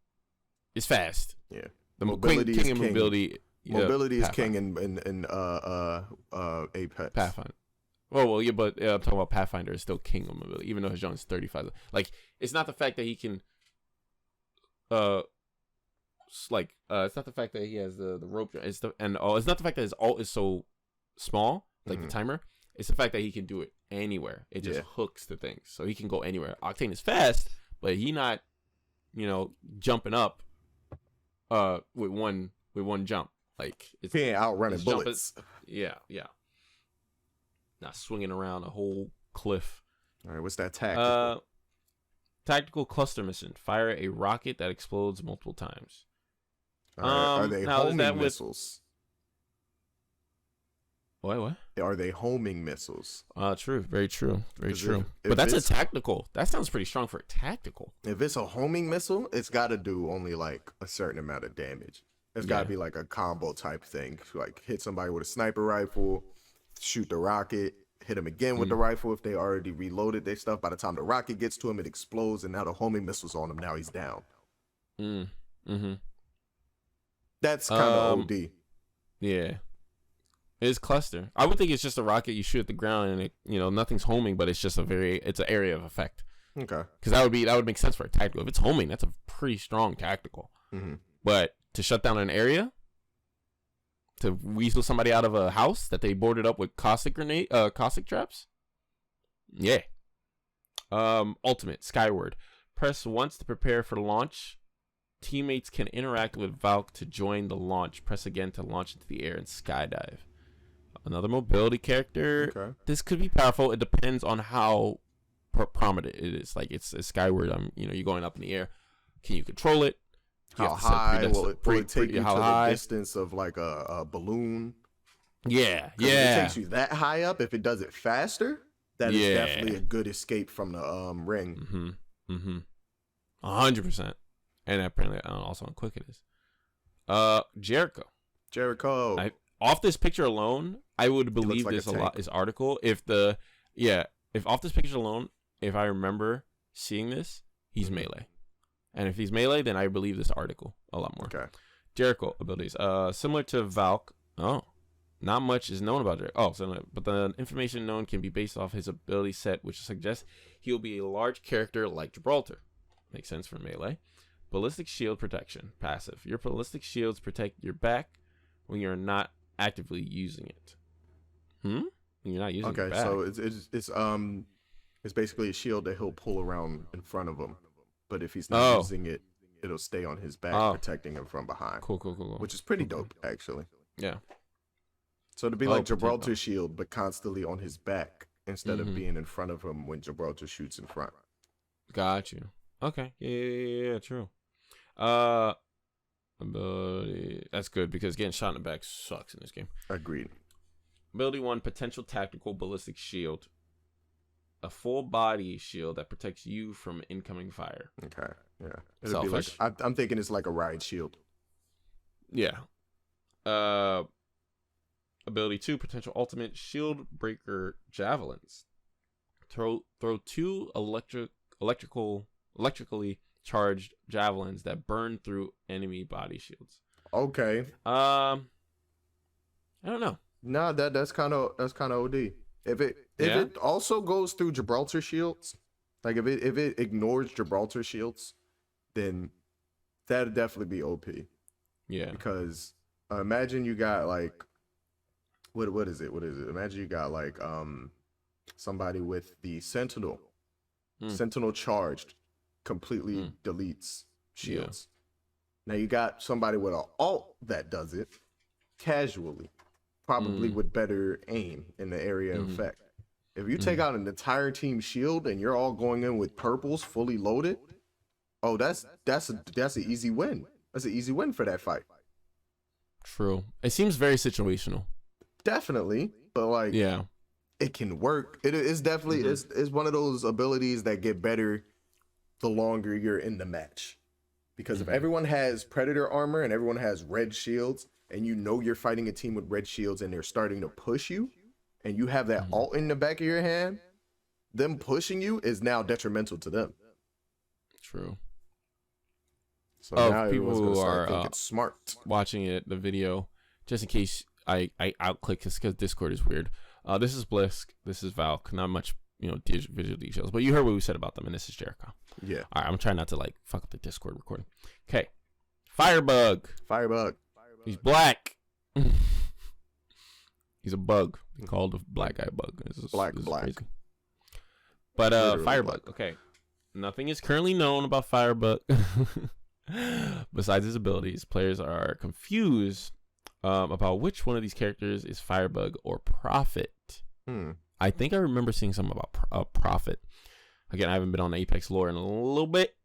is fast, yeah, the mobility king is of king. mobility. Mobility is Pathfinder. king in Apex. Pathfinder. Well, yeah, but I'm talking about Pathfinder is still king of mobility, even though his John is 35. Like, it's not the fact that he can, it's not the fact that he has the rope. It's not the fact that his ult is so small, like the timer. It's the fact that he can do it anywhere. It just hooks the things, so he can go anywhere. Octane is fast, but he not, jumping up, with one jump. Like he ain't outrunning bullets. Yeah. Not swinging around a whole cliff. All right, what's that tactical? Tactical cluster mission. Fire a rocket that explodes multiple times. All right, are they homing missiles? What? Are they homing missiles? True. Very true. Very true. If But that's a tactical. That sounds pretty strong for a tactical. If it's a homing missile, it's got to do only like a certain amount of damage. It's got to be like a combo type thing. Like hit somebody with a sniper rifle, shoot the rocket, hit them again with the rifle if they already reloaded their stuff. By the time the rocket gets to him, it explodes, and now the homing missile's on him. Now he's down. That's kind of OD. Yeah. It's cluster. I would think it's just a rocket you shoot at the ground and it, nothing's homing, but it's just it's an area of effect. Okay. Because that would make sense for a tactical. If it's homing, that's a pretty strong tactical. But to shut down an area, to weasel somebody out of a house that they boarded up with caustic traps. Yeah. Ultimate Skyward. Press once to prepare for launch. Teammates can interact with Valk to join the launch. Press again to launch into the air and skydive. Another mobility character. Okay. This could be powerful. It depends on how prominent it is. Like it's Skyward. You're going up in the air. Can you control it? How high will it take you to the distance of like a balloon? Yeah. If it takes you that high up, if it does it faster, that is definitely a good escape from the ring. 100%. And apparently also how quick it is. Jericho. Off this picture alone, I would believe this article. If off this picture alone, if I remember seeing this, he's melee. And if he's melee, then I believe this article a lot more. Okay. Jericho abilities. Similar to Valk. Oh. Not much is known about Jericho. But the information known can be based off his ability set, which suggests he'll be a large character like Gibraltar. Makes sense for melee. Ballistic shield protection. Passive. Your ballistic shields protect your back when you're not actively using it. When you're not using your back. Okay, so it's basically a shield that he'll pull around in front of him. But if he's not using it, it'll stay on his back, protecting him from behind. Cool. Which is pretty dope, actually. Yeah. So to be like Gibraltar's shield, but constantly on his back instead of being in front of him when Gibraltar shoots in front. Got you. Okay. Yeah, true. Ability. That's good because getting shot in the back sucks in this game. Agreed. Ability 1, potential tactical ballistic shield. A full body shield that protects you from incoming fire. Okay. Yeah. It'll Selfish. Be like, I'm thinking it's like a riot shield. Yeah. Ability 2, potential ultimate shield breaker javelins. Throw 2 electrically charged javelins that burn through enemy body shields. Okay. I don't know. No, that's kind of OD. If it also goes through Gibraltar shields, like if it ignores Gibraltar shields, then that'd definitely be OP. Yeah. Because imagine you got like what is it? Imagine you got like somebody with the Sentinel. Sentinel charged completely deletes shields. Now you got somebody with an ult that does it casually, probably with better aim in the area of effect. If you take out an entire team shield and you're all going in with purples fully loaded, that's an easy win. That's an easy win for that fight. True. It seems very situational. Definitely, but like it can work. It's definitely it's one of those abilities that get better the longer you're in the match. Because if everyone has predator armor and everyone has red shields and you know you're fighting a team with red shields and they're starting to push you, and you have that ult in the back of your hand, them pushing you is now detrimental to them. True. So now people who are it's smart watching the video, just in case I outclick this because Discord is weird. This is Blisk. This is Valk. Not much, visual details, but you heard what we said about them, and this is Jericho. Yeah. All right, I'm trying not to fuck up the Discord recording. Okay, Firebug. He's black. He's a bug. He called a black guy bug. This is black. Crazy. But Firebug. Black. Okay, nothing is currently known about Firebug. Besides his abilities, players are confused about which one of these characters is Firebug or Prophet. I think I remember seeing something about Prophet. Again, I haven't been on the Apex lore in a little bit.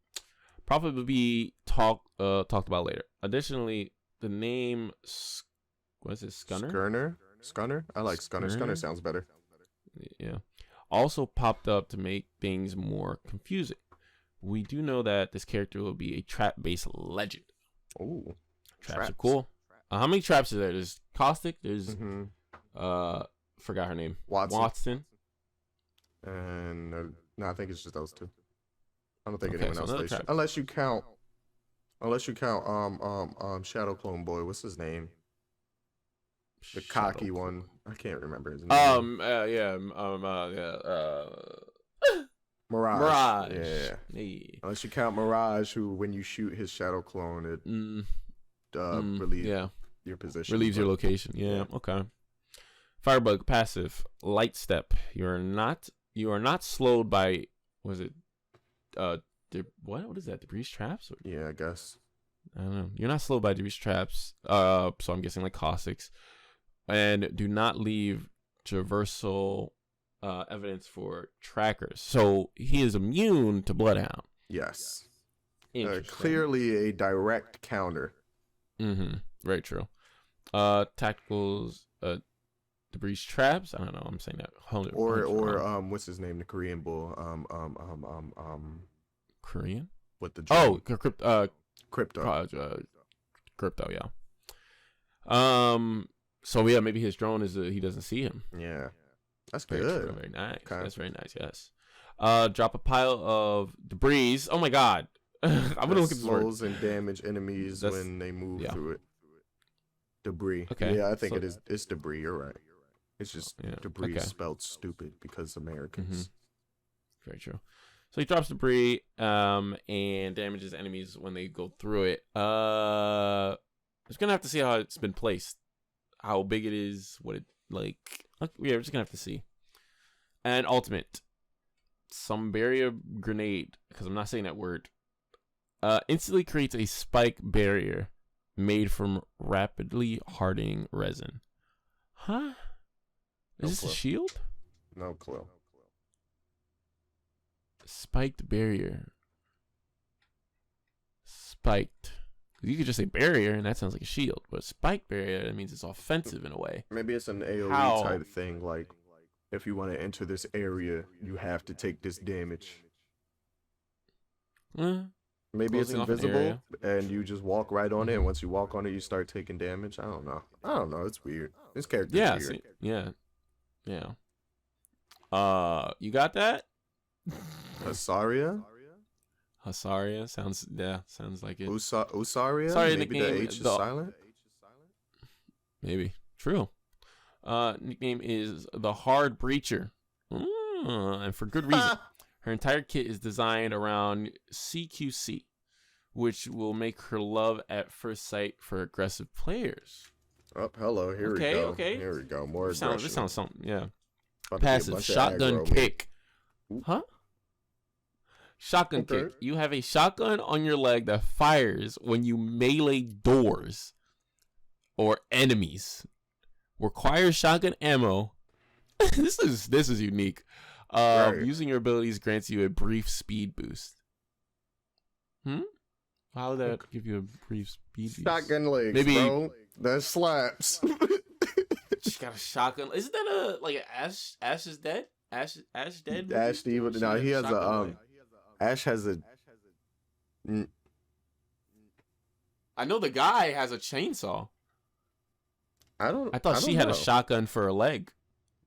Prophet will be talked about later. Additionally, the name, what is it, Scunner? Scunner? I like Scunner. Scunner sounds better. Yeah. Also popped up to make things more confusing. We do know that this character will be a trap-based legend. Oh, traps are cool. How many traps are there? There's Caustic. There's forgot her name. Watson. And no, I think it's just those two. I don't think anyone else. Unless you count Shadow Clone Boy. What's his name? The cocky one. I can't remember his name. Mirage. Yeah. Hey. Unless you count Mirage, who when you shoot his shadow clone, it relieves your position. Relieves your location. Yeah. Okay. Firebug passive. Light step. You are not slowed by what is that? Debris traps? Yeah, I guess. I don't know. You're not slowed by debris traps. So I'm guessing like caustics. And do not leave traversal evidence for trackers. So he is immune to Bloodhound. Yes. Clearly a direct counter. Very true. Tacticals, debris traps. I don't know. I'm saying that. Or what's his name? The Korean bull. Korean? With the drone. Crypto. Crypto. Yeah. So yeah, maybe his drone is he doesn't see him. Yeah. That's very good. True, very nice. Okay. That's very nice. Yes. Drop a pile of debris. Oh my god. I'm gonna look at the slows and damage enemies when they move through it. Debris. Okay. Yeah, I think it's debris. You're right. It's just debris spelled stupid because Americans. Very true. So he drops debris and damages enemies when they go through it. Just gonna have to see how it's been placed, how big it is, what it like. Yeah, we're just gonna have to see. And ultimate, some barrier grenade, because I'm not saying that word. Instantly creates a spike barrier made from rapidly hardening resin. Huh? Is this a shield? No clue. Spiked barrier. Spiked. You could just say barrier, and that sounds like a shield. But spiked barrier, that means it's offensive in a way. Maybe it's an AoE type thing. Like, if you want to enter this area, you have to take this damage. Maybe it's invisible, and you just walk right on it. And once you walk on it, you start taking damage. I don't know. It's weird. This character is weird. Yeah. You got that? Hasaria sounds like it. Usaria? Sorry, maybe the H is silent. Maybe true. Nickname is the Hard Breacher, and for good reason. Her entire kit is designed around CQC, which will make her love at first sight for aggressive players. Oh, hello. Here we go. Here we go. More aggression. This sounds something. Yeah. Passive shotgun kick. Huh? Shotgun kick. You have a shotgun on your leg that fires when you melee doors or enemies. Requires shotgun ammo. This is unique. Right. Using your abilities grants you a brief speed boost. How would that give you a brief speed boost? Shotgun legs, maybe, bro. That slaps. She got a shotgun. Isn't that like Ash is dead? Ash dead? Ash Steve. No, he has a Ash has a. I know the guy has a chainsaw. I thought she had a shotgun for her leg.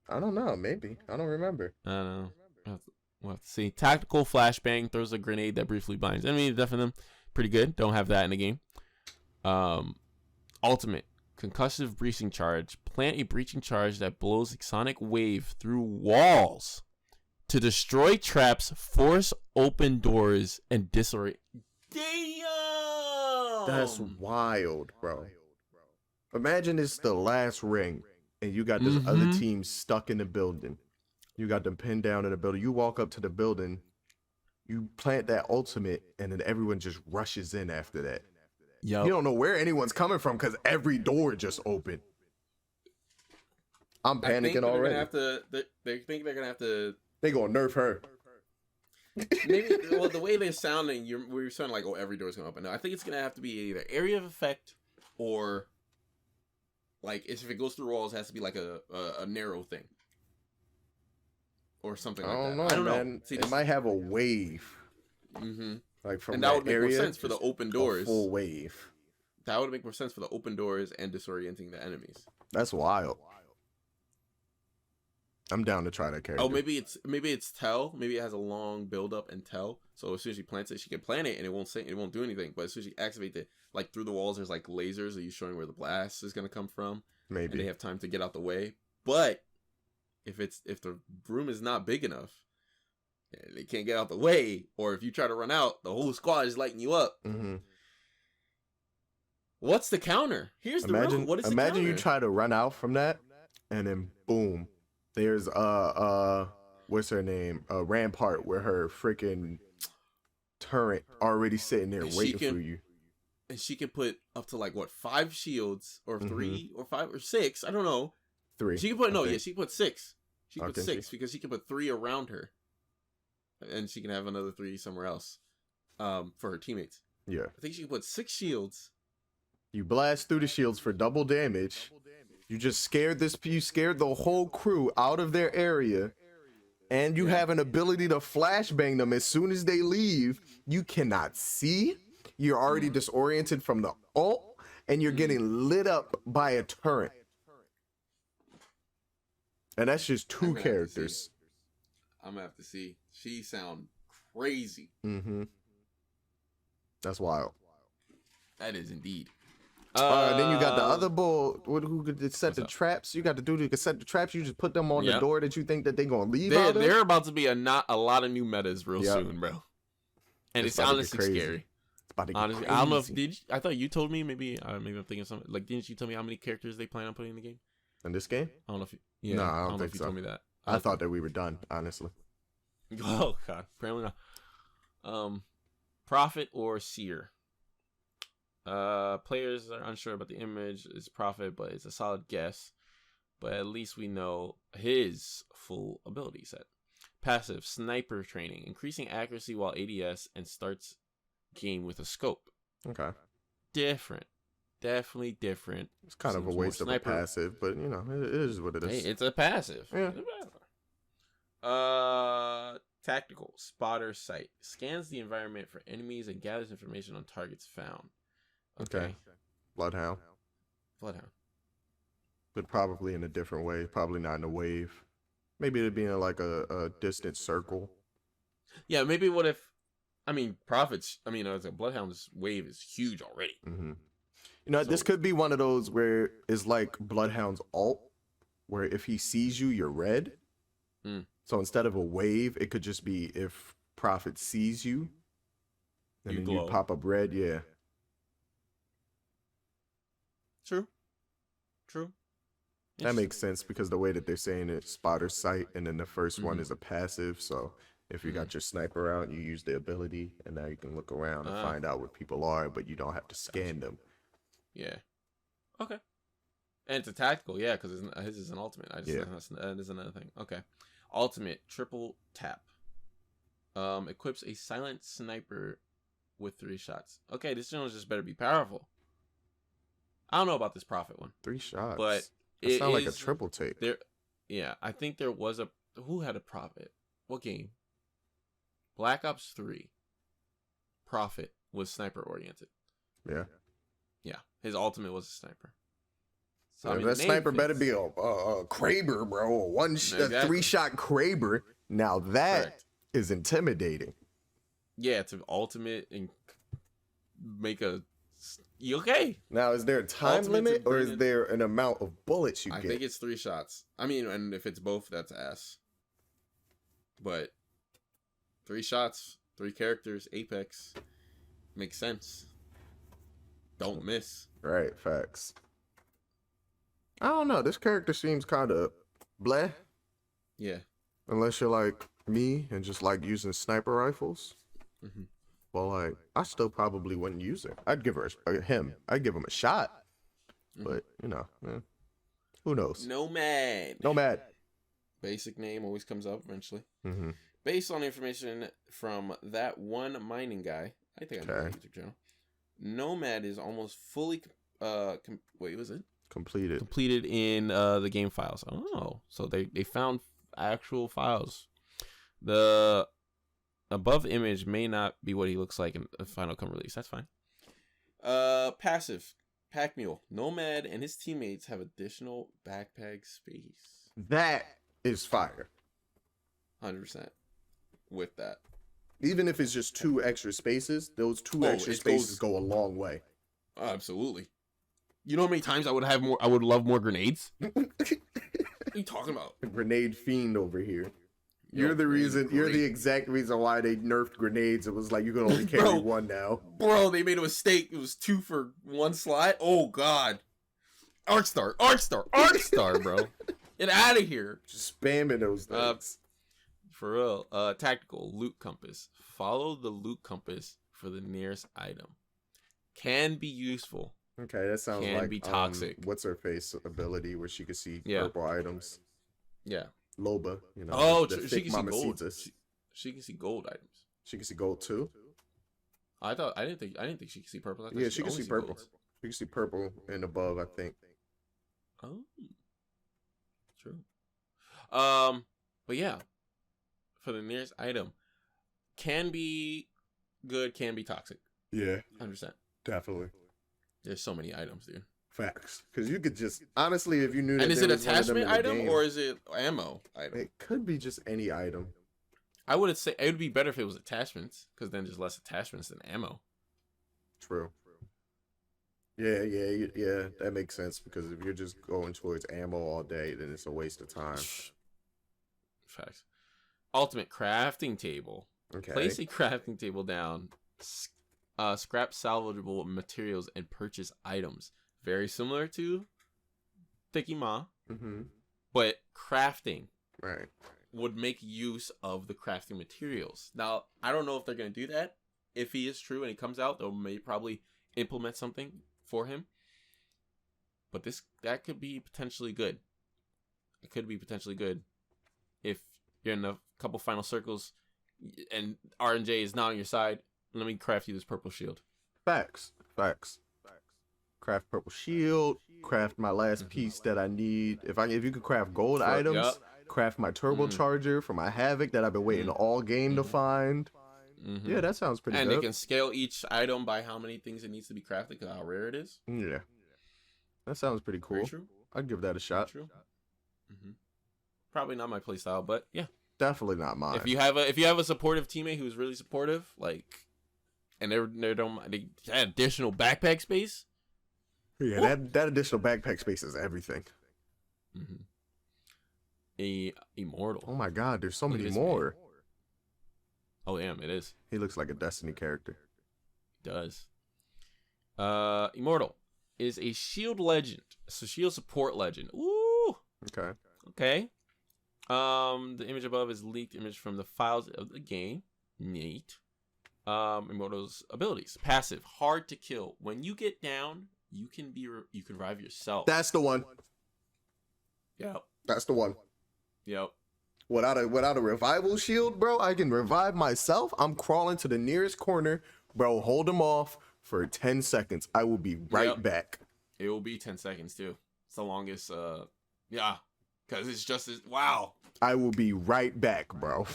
I don't know. Maybe. I don't remember. I don't know. We'll have to see. Tactical flashbang throws a grenade that briefly blinds enemies. Definitely pretty good. Don't have that in the game. Ultimate concussive breaching charge. Plant a breaching charge that blows a sonic wave through walls to destroy traps, force open doors, and disorient. Damn! That's wild, bro. Imagine it's the last ring, and you got this other team stuck in the building. You got them pinned down in the building. You walk up to the building, you plant that ultimate, and then everyone just rushes in after that. Yep. You don't know where anyone's coming from because every door just opened. I'm panicking already. They think they're gonna have to. They gonna nerf her. Maybe. Well, the way they're sounding, we're sounding like, oh, every door's gonna open. No, I think it's gonna have to be either area of effect or, like, if it goes through walls, it has to be like a narrow thing or something like that. I don't know. See, it might have a wave. Like from and that would make area, more sense for the open doors. Full wave. That would make more sense for the open doors and disorienting the enemies. That's wild. I'm down to try that character. Oh, maybe it's tell. Maybe it has a long build up and tell. So as soon as she plants it, she can plant it and it won't do anything. But as soon as she activates it, like through the walls, there's like lasers. Are you showing where the blast is gonna come from? Maybe. And they have time to get out the way. But if the room is not big enough, and they can't get out the way, or if you try to run out, the whole squad is lighting you up. What's the counter? Here's the room. What is the counter? Imagine you try to run out from that, and then boom, there's what's her name? Rampart, where her freaking turret already sitting there waiting for you. And she can put up to like what, 5 shields or 3 or 5 or 6? I don't know. 3. She can put she can put 6. She can put 6 because she can put 3 around her. And she can have another 3 somewhere else for her teammates. Yeah. I think she can put 6 shields. You blast through the shields for double damage. You just scared the whole crew out of their area. And you have an ability to flashbang them as soon as they leave. You cannot see. You're already disoriented from the ult. And you're getting lit up by a turret. And that's just 2 characters. I'm gonna have to see. She sound crazy. That's wild. That is indeed. Then you got the other bull who could set the traps. You got the dude who could set the traps. You just put them on the door that you think that they're gonna leave. They're about to be a lot of new metas real soon, bro. And it's honestly scary. It's about to get honestly, crazy. I don't know if I thought you told me. Maybe I'm thinking of something. Like, didn't you tell me how many characters they plan on putting in the game? In this game? I don't know if no, I don't think if you so. told me that. I thought that we were done, honestly. Oh god, apparently not. Prophet or seer. Players are unsure about the image. It's Prophet, but it's a solid guess. But at least we know his full ability set. Passive, sniper training, increasing accuracy while ADS, and starts game with a scope. Okay. Different. Definitely different. It's kind of a waste of a passive, but you know, it is what it is. Hey, it's a passive. Yeah. Tactical, spotter sight. Scans the environment for enemies and gathers information on targets found. Okay. Bloodhound. But probably in a different way. Probably not in a wave. Maybe it'd be in like a distant circle. Yeah, maybe what if... Prophet's... as a Bloodhound's wave is huge already. You know, this could be one of those where it's like Bloodhound's ult, where if he sees you, you're red. So instead of a wave, it could just be if Prophet sees you, and then you pop up red. Yeah. True. That makes sense because the way that they're saying it, spotter sight, and then the first one is a passive. So if you got your sniper out, you use the ability, and now you can look around and find out where people are, but you don't have to scan them. Yeah. Okay. And it's a tactical, yeah, because his is an ultimate. That is another thing. Okay. Ultimate, triple tap. Equips a silent sniper with 3 shots. Okay, this one just better be powerful. I don't know about this Prophet one. 3 shots? But it sounds like a triple take. Yeah, I think there was a... Who had a Prophet? What game? Black Ops 3. Prophet was sniper oriented. Yeah. Yeah, his ultimate was a sniper. So I mean, that sniper better be a Kraber, bro. A 3-shot Kraber. Now that is intimidating. Yeah, it's an ultimate and make a. You okay? Now, is there a time limit or is there an amount of bullets you get? I think it's 3 shots. I mean, and if it's both, that's ass. But 3 shots, 3 characters, Apex makes sense. Don't miss. Right, facts. I don't know. This character seems kind of bleh. Yeah. Unless you're like me and just like using sniper rifles. Mm-hmm. Well, like, I still probably wouldn't use it. I'd give him a shot. Mm-hmm. But, you know, who knows? Nomad. Basic name always comes up eventually. Mm-hmm. Based on information from that one mining guy, I think I'm on the YouTube channel. Nomad is almost fully, wait, was it? Completed in the game files. Oh, so they found actual files. The above image may not be what he looks like in the Final Come release. That's fine. Passive. Pack Mule. Nomad and his teammates have additional backpack space. That is fire. 100% with that. Even if it's just 2 extra spaces, those 2 extra spaces go a long way. Absolutely. You know how many times I would love more grenades? What are you talking about? A grenade fiend over here. You're the exact reason why they nerfed grenades. It was like you can only carry 1 now. Bro, they made a mistake. It was 2 for 1 slot. Oh god. Arcstar, bro. Get out of here. Just spamming those things. For real. Tactical loot compass. Follow the loot compass for the nearest item. Can be useful. Okay, that sounds can be toxic. What's her face ability where she could see purple items? Yeah. Loba, you know. Oh, she can see gold. She can see gold items. She can see gold too. I didn't think she could see purple. Yeah, she can see purple. She can see purple and above, I think. Oh, true. But yeah, for the nearest item, can be good, can be toxic. Yeah, 100%. Definitely. There's so many items, dude. Facts, because you could just honestly, if you knew. And is it attachment item or is it ammo item? It could be just any item. I would say it would be better if it was attachments, because then there's less attachments than ammo. True. Yeah. That makes sense, because if you're just going towards ammo all day, then it's a waste of time. Facts. Ultimate crafting table. Okay. Place a crafting table down. Scrap salvageable materials and purchase items. Very similar to Thicky Ma, but crafting would make use of the crafting materials. Now, I don't know if they're going to do that. If he is true and he comes out, they'll probably implement something for him. But that could be potentially good. It could be potentially good if you're in a couple final circles and R&J is not on your side. Let me craft you this purple shield. Facts. Craft purple shield. Craft my last piece that I need. If you could craft gold items, craft my turbocharger for my Havoc that I've been waiting all game to find. Yeah, that sounds pretty good. And it can scale each item by how many things it needs to be crafted, because how rare it is. Yeah. That sounds pretty cool. Very true. I'd give that a shot. True. Probably not my playstyle, but yeah. Definitely not mine. If you have a supportive teammate who's really supportive, like, and they had additional backpack space. Yeah, that additional backpack space is everything. Immortal. Oh my god, there's so many more. Man. Oh damn, it is. He looks like a Destiny character. He does. Immortal is a shield legend. So shield support legend. Ooh. Okay. The image above is leaked image from the files of the game. Neat. Immortal's abilities. Passive. Hard to kill. When you get down, you can revive yourself. That's the one. Yep. That's the one. Yep. Without a revival shield, bro, I can revive myself. I'm crawling to the nearest corner, bro. Hold him off for 10 seconds. I will be right back. It will be 10 seconds too. It's the longest. Yeah. Because it's just wow. I will be right back, bro.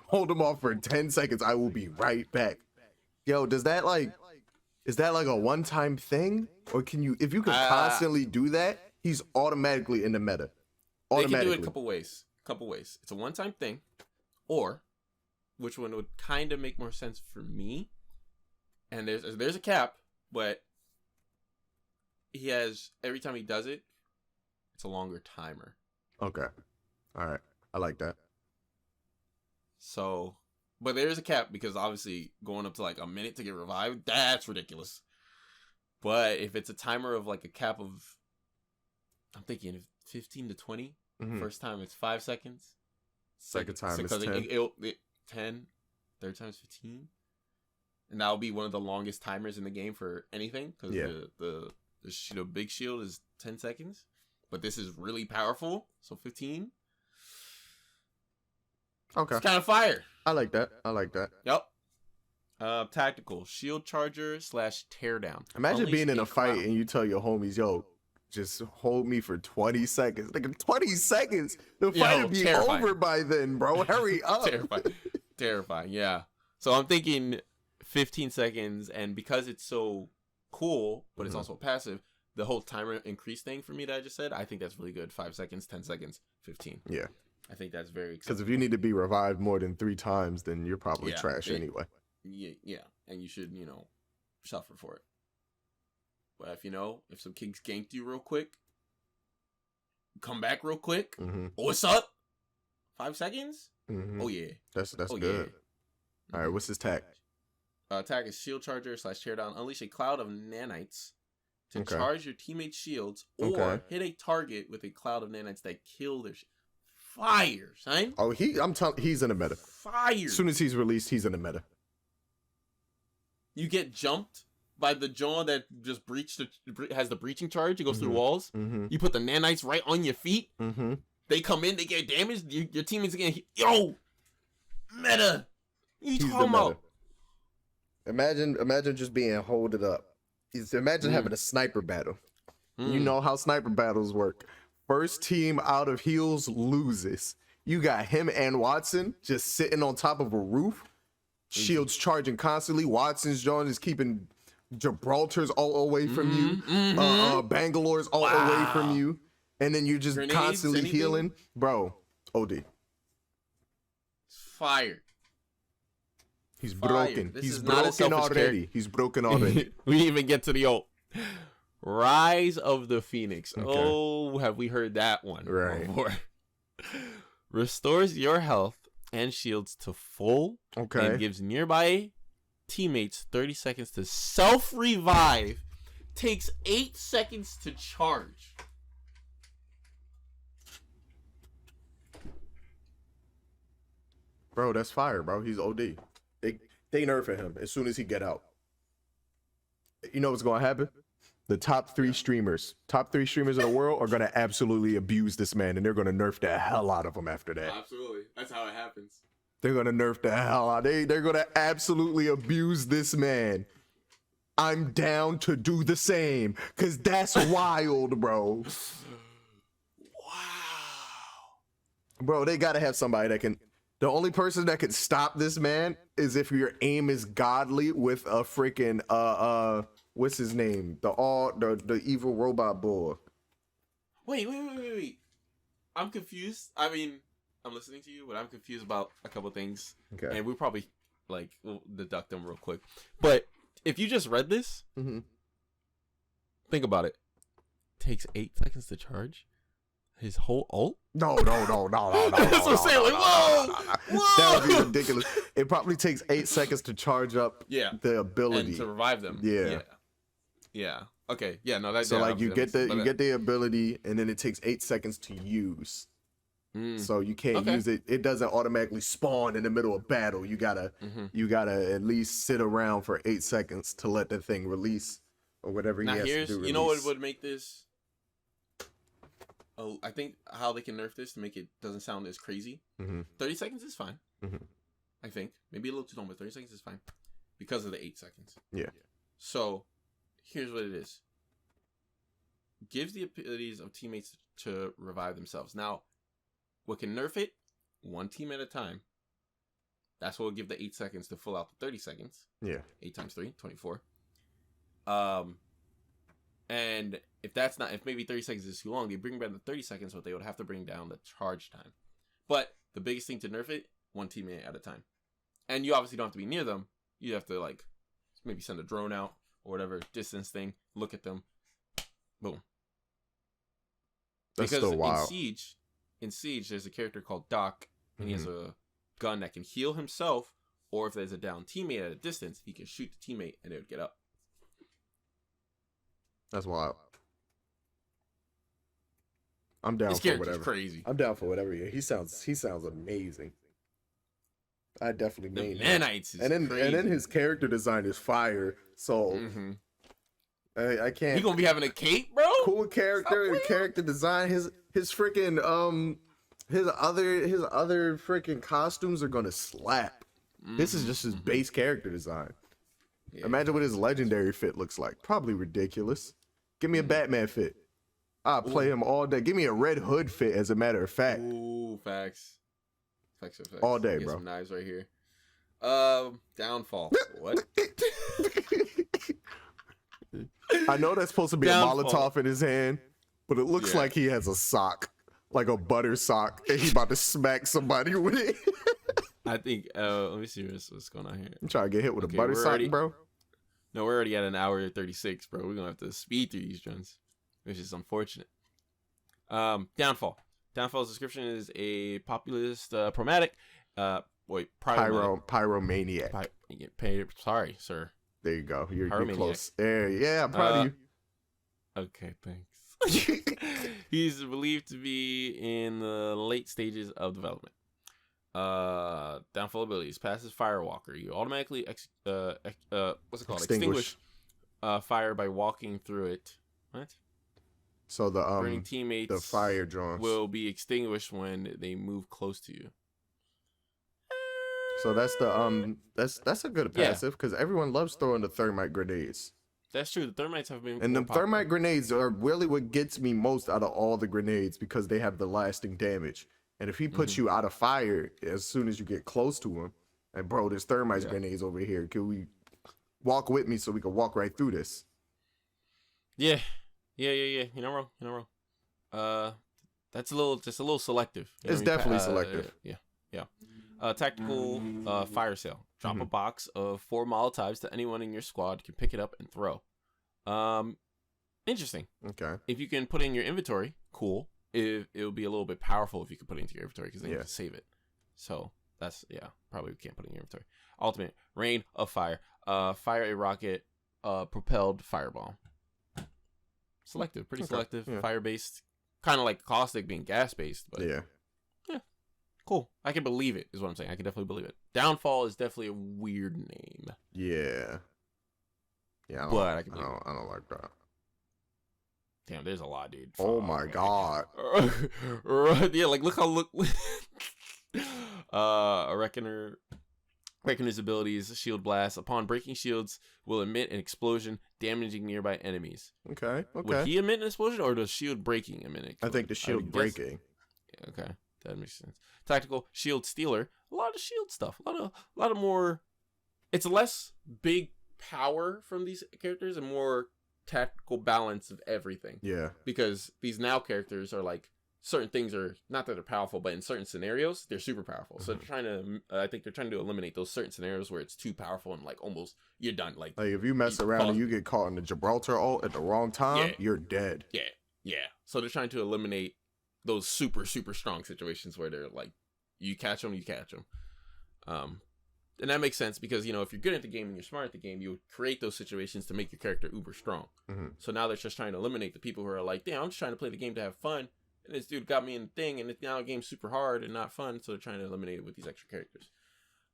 Hold him off for 10 seconds. I will be right back. Yo, does that Is that like a one-time thing, or can you, if you can constantly do that, he's automatically in the meta? They can do it a couple ways. It's a one-time thing, or which one would kind of make more sense for me? And there's a cap, but he has, every time he does it, it's a longer timer. Okay, all right, I like that. So, but there is a cap because obviously going up to like a minute to get revived, that's ridiculous. But if it's a timer of like a cap of, I'm thinking 15 to 20. First time it's 5 seconds. Second time is 10. 10. Third time is 15. And that'll be one of the longest timers in the game for anything. Because the big shield is 10 seconds. But this is really powerful. So 15. Okay. It's kind of fire. I like that. Yep. Tactical. Shield charger / teardown. Imagine being in a fight and you tell your homies, yo, just hold me for 20 seconds. Like 20 seconds? The fight would be over by then, bro. Hurry up. Terrifying, yeah. So I'm thinking 15 seconds, and because it's so cool, but it's also passive, the whole timer increase thing for me that I just said, I think that's really good. 5 seconds, 10 seconds, 15. Yeah. I think that's very because if you need to be revived more than 3 times, then you're probably trash anyway. Yeah, and you should, suffer for it. But if some kids ganked you real quick, come back real quick. Oh, what's up? 5 seconds? Oh yeah, that's good. Yeah. All right, what's his tag? Tag is shield charger / teardown. Unleash a cloud of nanites to charge your teammates' shields, or hit a target with a cloud of nanites that kill their fire, son. Oh, he's in the meta. Fire. As soon as he's released, he's in the meta. You get jumped by the John that just has the breaching charge. It goes through walls. You put the nanites right on your feet. They come in, they get damaged. Your teammates again. Yo, meta. You talking about? Imagine just being holded up. Imagine having a sniper battle. You know how sniper battles work. First team out of heals loses. You got him and Watson just sitting on top of a roof. Shields charging constantly. Watson's John is keeping Gibraltar's all away from you. Bangalore's all away from you. And then you're just constantly healing. Bro, OD. Fire. He's broken. He's broken already. He's broken already. We didn't even get to the old Rise of the Phoenix. Okay. Oh, have we heard that one before? Restores your health and shields to full. Okay. And gives nearby teammates 30 seconds to self-revive. Takes 8 seconds to charge. Bro, that's fire, bro. He's OD. They nerfing him as soon as he get out. You know what's going to happen? The top three streamers in the world are going to absolutely abuse this man, and they're going to nerf the hell out of him after that. Absolutely. That's how it happens. They're going to nerf the hell out. They're going to absolutely abuse this man. I'm down to do the same, because that's wild, bro. Wow. Bro, they got to have somebody that can... The only person that can stop this man is if your aim is godly with a freaking what's his name? The evil robot boy. Wait. I'm confused. I mean, I'm listening to you, but I'm confused about a couple things. Okay. And we'll probably we'll deduct them real quick. But if you just read this, think about it. Takes 8 seconds to charge. His whole ult? No. That's what I'm saying. Like, whoa. That would be ridiculous. It probably takes 8 seconds to charge up the ability and to revive them. Yeah. Okay. Yeah. No. That's so like you get the ability, and then it takes 8 seconds to use. So you can't use it. It doesn't automatically spawn in the middle of battle. You gotta at least sit around for 8 seconds to let the thing release or whatever he has to do. You know what would make this? Oh, I think how they can nerf this to make it doesn't sound as crazy. 30 seconds is fine. I think maybe a little too long, but 30 seconds is fine because of the 8 seconds. Yeah. So here's what it is. Gives the abilities of teammates to revive themselves. Now, what can nerf it? One team at a time. That's what will give the 8 seconds to full out the 30 seconds. Yeah. 8 times 3, 24. And if maybe 30 seconds is too long, they bring back the 30 seconds, but they would have to bring down the charge time. But the biggest thing to nerf it, one teammate at a time. And you obviously don't have to be near them. You have to like maybe send a drone out or whatever distance thing, look at them, boom. That's because still wild. In Siege, there's a character called Doc, and he has a gun that can heal himself, or if there's a down teammate at a distance, he can shoot the teammate and it would get up. That's wild. I'm down This for character's whatever. crazy. I'm down for whatever. Yeah, he sounds amazing. I definitely The mean Nanites is crazy. and then his character design is fire. So I can't. He gonna be having a cape, bro. Cool character and character design. His freaking his other freaking costumes are gonna slap. This is just his base character design. Yeah. Imagine what his legendary fit looks like. Probably ridiculous. Give me a Batman fit. I'll play him all day. Give me a Red Hood fit, as a matter of fact. Ooh, facts. Facts. All day, Get bro. some knives right here. Downfall. What? I know that's supposed to be Downfall. a Molotov in his hand, but it looks like he has a sock, like a butter sock, and he about to smack somebody with it. I think. Let me see what's going on here. I'm trying to get hit with a butter sock, bro. No, we're already at an hour 36, bro. We're gonna have to speed through these runs, which is unfortunate. Downfall. Downfall's description is a populist pyromaniac. Pyromaniac. Sorry, sir. There you go. You're close. There, yeah, I'm proud of you. Okay, thanks. He's believed to be in the late stages of development. Downfall abilities: passive Firewalker. You automatically extinguish fire by walking through it. What? So the burning teammates, the fire drones will be extinguished when they move close to you. So that's the that's a good passive because everyone loves throwing the thermite grenades. That's true. The thermites have been and the thermite grenades are really what gets me most out of all the grenades because they have the lasting damage. And if he puts you out of fire as soon as you get close to him, and bro, there's thermite grenades over here. Can we walk with me so we can walk right through this? Yeah. You're not wrong. That's just a little selective. It's definitely selective. Yeah. Tactical fire sale. Drop a box of 4 Molotovs that anyone in your squad can pick it up and throw. Interesting. Okay. If you can put it in your inventory, cool. It'll be a little bit powerful if you can put it into your inventory because then you can save it. So that's probably can't put it in your inventory. Ultimate rain of fire. Fire a rocket. Propelled fireball. Selective, pretty selective. Yeah. Fire based, kind of like caustic being gas based, but yeah, cool. I can believe it. Is what I'm saying. I can definitely believe it. Downfall is definitely a weird name. Yeah. I don't like that. Damn, there's a lot, dude. Oh my god. Yeah, like look. A Reckoner's abilities: shield blast. Upon breaking shields, will emit an explosion, damaging nearby enemies. Okay. Would he emit an explosion, or does shield breaking emit an explosion? I think the shield breaking. Yeah, okay, that makes sense. Tactical shield stealer. A lot of shield stuff. A lot of more. It's less big power from these characters and more tactical balance of everything. Yeah. Because these now characters are like, certain things are not that they're powerful, but in certain scenarios they're super powerful. So they're trying to, I think they're trying to eliminate those certain scenarios where it's too powerful and like almost you're done. Like if you mess around and you get caught in the Gibraltar ult at the wrong time, you're dead. Yeah. So they're trying to eliminate those super strong situations where they're like, you catch them. And that makes sense because, if you're good at the game and you're smart at the game, you would create those situations to make your character uber strong. So now they're just trying to eliminate the people who are like, damn, I'm just trying to play the game to have fun. And this dude got me in the thing, and now the game's super hard and not fun, so they're trying to eliminate it with these extra characters.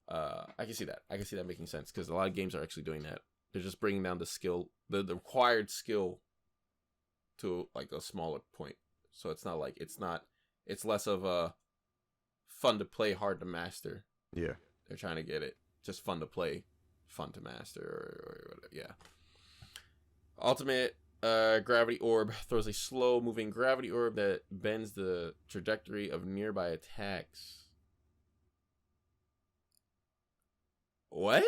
I can see that. I can see that making sense, because a lot of games are actually doing that. They're just bringing down the skill, the required skill, to like a smaller point. So it's not like it's less of a fun to play, hard to master. Yeah. They're trying to get it just fun to play, fun to master, or whatever. Yeah. Ultimate gravity orb throws a slow moving gravity orb that bends the trajectory of nearby attacks. What?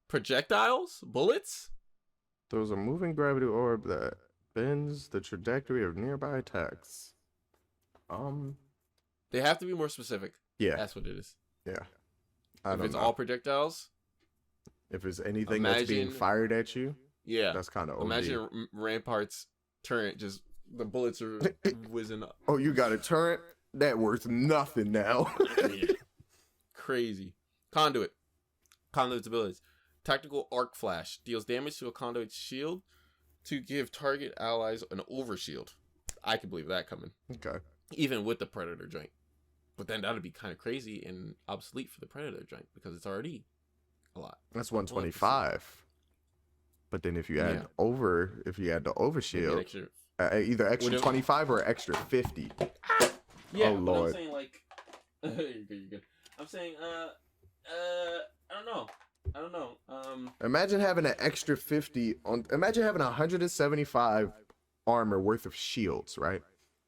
Projectiles? Bullets? Throws a moving gravity orb that bends the trajectory of nearby attacks. They have to be more specific. Yeah. That's what it is. Yeah. If it's all projectiles. If it's anything that's being fired at you. Yeah. That's kind of OD. Imagine Rampart's turret, just the bullets are whizzing up. Oh, you got a turret? That worth nothing now. Yeah. Crazy. Conduit. Conduit's abilities. Tactical arc flash. Deals damage to a conduit's shield to give target allies an overshield. I can believe that coming. Okay. Even with the Predator joint. But then that would be kind of crazy and obsolete for the Predator joint because it's already a lot. That's 125. But then if you add the overshield, either extra 25 or extra 50. Yeah, oh Lord. I'm saying like you're good. I'm saying I don't know. Imagine having an extra 50 on. Imagine having 175 armor worth of shields, right?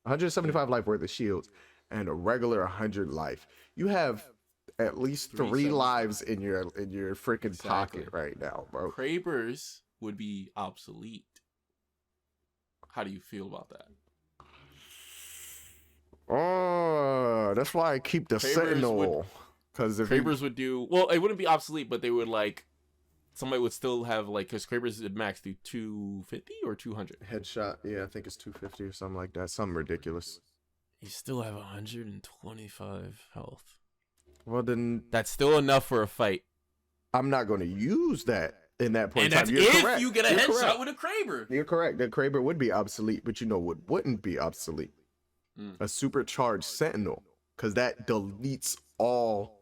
175 life worth of shields, and a regular 100 life. You have at least 3 lives in your freaking pocket right now, bro. Krabers would be obsolete. How do you feel about that? Oh, that's why I keep the Sentinel. Because Krabers would do well. It wouldn't be obsolete, but they would like. Somebody would still have like because Krabers would max do 250 or 200 headshot. Yeah, I think it's 250 or something like that. Something ridiculous. You still have 125 health. Well, then that's still enough for a fight. I'm not going to use that in that point. And that's if you get a headshot with a Kraber. You're correct. The Kraber would be obsolete, but you know what wouldn't be obsolete? A supercharged Sentinel, because that deletes all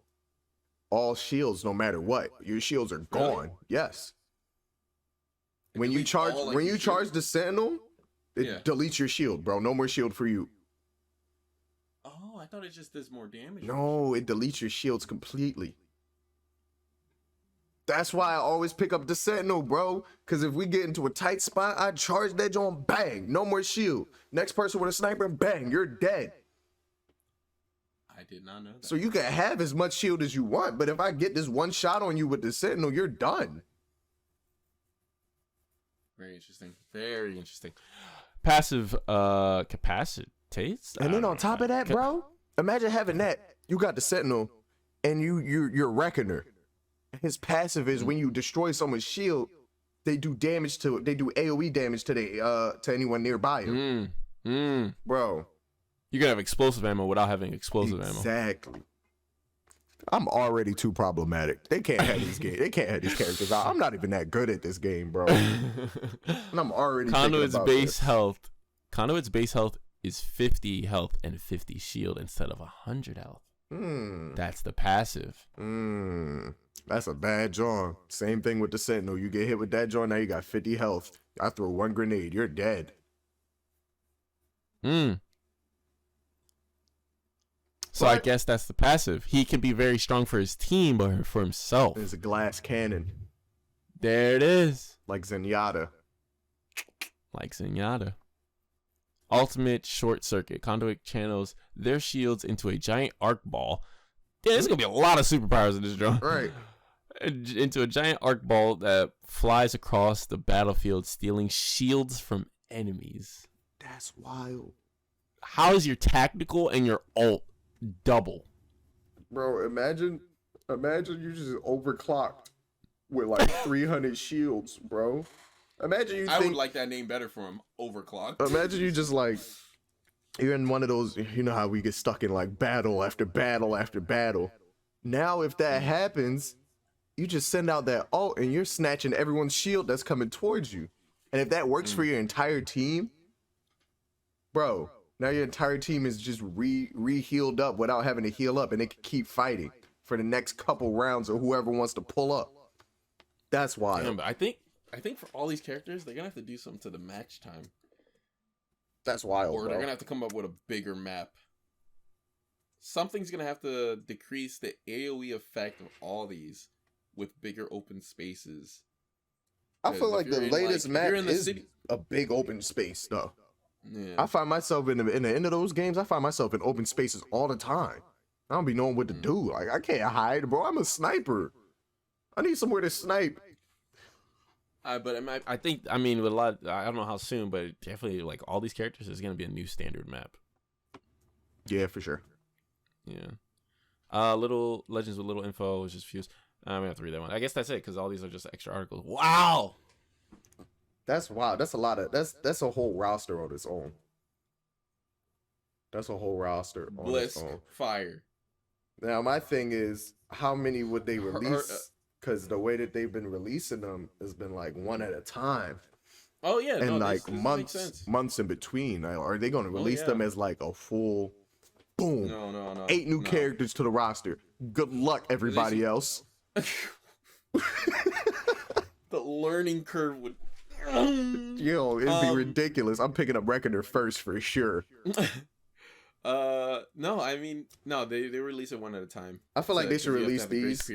shields no matter what. Your shields are gone. Really? Yes. When you charge the Sentinel, it deletes your shield, bro. No more shield for you. Oh, I thought it just does more damage. No, it deletes your shields completely. That's why I always pick up the Sentinel, bro. Because if we get into a tight spot, I charge that joint, bang, no more shield. Next person with a sniper, bang, you're dead. I did not know that. So you can have as much shield as you want, but if I get this one shot on you with the Sentinel, you're done. Very interesting. Very interesting. Passive capacitates. And then on top of that, bro, imagine having that. You got the Sentinel, and you're Reckoner. His passive is when you destroy someone's shield, they do AoE damage to anyone nearby him. Bro. You can have explosive ammo without having explosive ammo. Exactly. I'm already too problematic. They can't have these games. They can't have these characters out. I'm not even that good at this game, bro. And I'm already Conduit's base health. Conduit's base health is 50 health and 50 shield instead of 100 health. That's the passive. That's a bad joint. Same thing with the Sentinel. You get hit with that joint, now you got 50 health. I throw one grenade, you're dead. So I guess that's the passive. He can be very strong for his team, but for himself. There's a glass cannon. There it is. Like Zenyatta. Ultimate short circuit. Conduit channels their shields into a giant arc ball. Yeah, there's going to be a lot of superpowers in this drone. Right. Into a giant arc ball that flies across the battlefield, stealing shields from enemies. That's wild. How is your tactical and your ult double? Bro, imagine you just overclocked with like 300 shields, bro. Imagine I would like that name better for him, overclocked. Imagine you just like, you're in one of those, you know how we get stuck in like battle after battle after battle. Now if that happens, you just send out that ult and you're snatching everyone's shield that's coming towards you. And if that works for your entire team, bro, now your entire team is just re-healed up without having to heal up, and they can keep fighting for the next couple rounds or whoever wants to pull up. That's why. Damn, I think for all these characters, they're gonna have to do something to the match time. That's wild. Or they're gonna have to come up with a bigger map. Something's gonna have to decrease the AoE effect of all these with bigger open spaces. I feel like the latest map is a big open space, though. Yeah. I find myself in the end of those games, I find myself in open spaces all the time. I don't be knowing what to do. Like, I can't hide, bro. I'm a sniper. I need somewhere to snipe. But I think with a lot, I don't know how soon, but definitely like all these characters is gonna be a new standard map. Yeah, for sure. Yeah. Little legends with little info, which is fused. I'm gonna have to read that one. I guess that's it because all these are just extra articles. Wow. That's wow. That's a lot of that's a whole roster on its own. That's a whole roster on its own. Fire. Now my thing is, how many would they release? Because the way that they've been releasing them has been like one at a time. Oh yeah, and like months in between. Are they going to release them as like a full, boom? No. 8 new characters to the roster. Good luck, everybody else. The learning curve would. Yo, it'd be ridiculous. I'm picking up Reckoner first for sure. No, no. They release it one at a time. I feel like they should release these.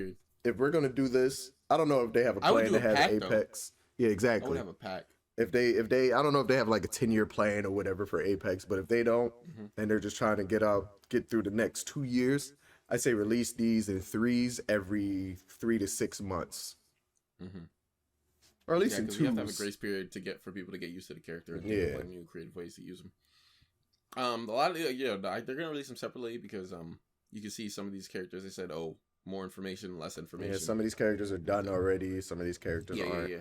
If we're gonna do this, I don't know if they have a plan to have Apex. Though. Yeah, exactly. I would have a pack. If they, I don't know if they have like a 10-year plan or whatever for Apex, but if they don't, and they're just trying to get through the next 2 years, I say release these in 3s every 3 to 6 months, or at least in 2s. You have to have a grace period for people to get used to the character and like new creative ways to use them. A lot of they're gonna release them separately because you can see some of these characters. They said, more information, less information. Yeah, some of these characters are done already. Some of these characters aren't. Yeah.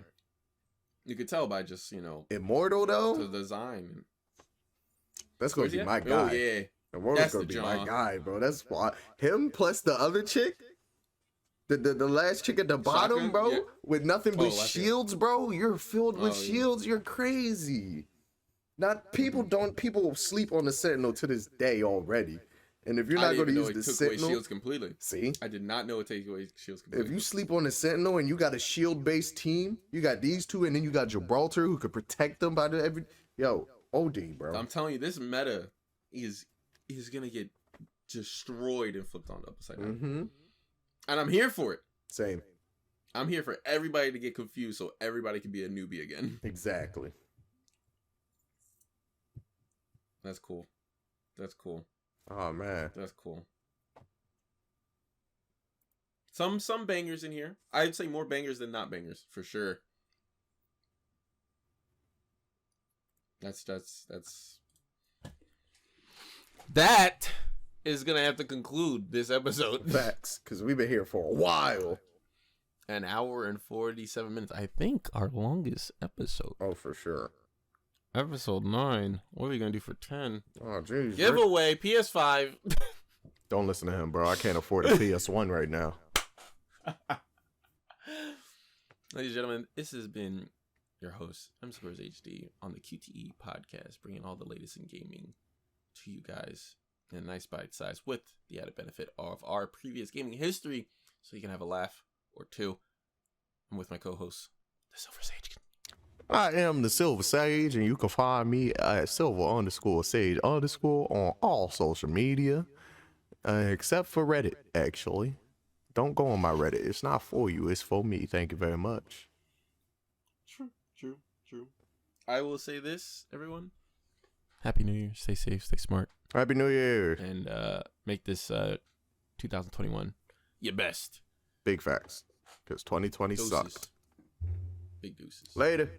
You could tell by just Immortal though. The design. That's gonna be my guy. Oh yeah. Immortal's gonna be my guy, bro. That's why him plus the other chick, the last chick at the bottom, bro, with nothing but shields, bro. You're filled with shields. You're crazy. People sleep on the Sentinel to this day already. And if you're not going to use the Sentinel, shields completely. See, I did not know it takes away shields completely. If you sleep on the Sentinel and you got a shield-based team, you got these two, and then you got Gibraltar who could protect them by OD, bro. I'm telling you, this meta is gonna get destroyed and flipped on upside down. And I'm here for it. Same. I'm here for everybody to get confused, so everybody can be a newbie again. Exactly. That's cool. Oh man, that's cool. Some bangers in here. I'd say more bangers than not bangers for sure. That is gonna have to conclude this episode. Facts, because we've been here for a while. An hour and 47 minutes. I think our longest episode. Oh, for sure. Episode 9. What are we gonna do for 10? Oh, jeez. Giveaway PS5. Don't listen to him, bro. I can't afford a PS1 right now. Ladies and gentlemen, this has been your host, MScoresHD, on the QTE podcast, bringing all the latest in gaming to you guys in a nice bite size with the added benefit of our previous gaming history, so you can have a laugh or two. I'm with my co-host, the Silver Sage. I am the Silver Sage, and you can find me at Silver_Sage_ on all social media, except for Reddit, actually. Don't go on my Reddit. It's not for you. It's for me. Thank you very much. True. I will say this, everyone. Happy New Year. Stay safe. Stay smart. Happy New Year. And make this 2021 your best. Big facts. Because 2020 sucked. Big deuces. Later.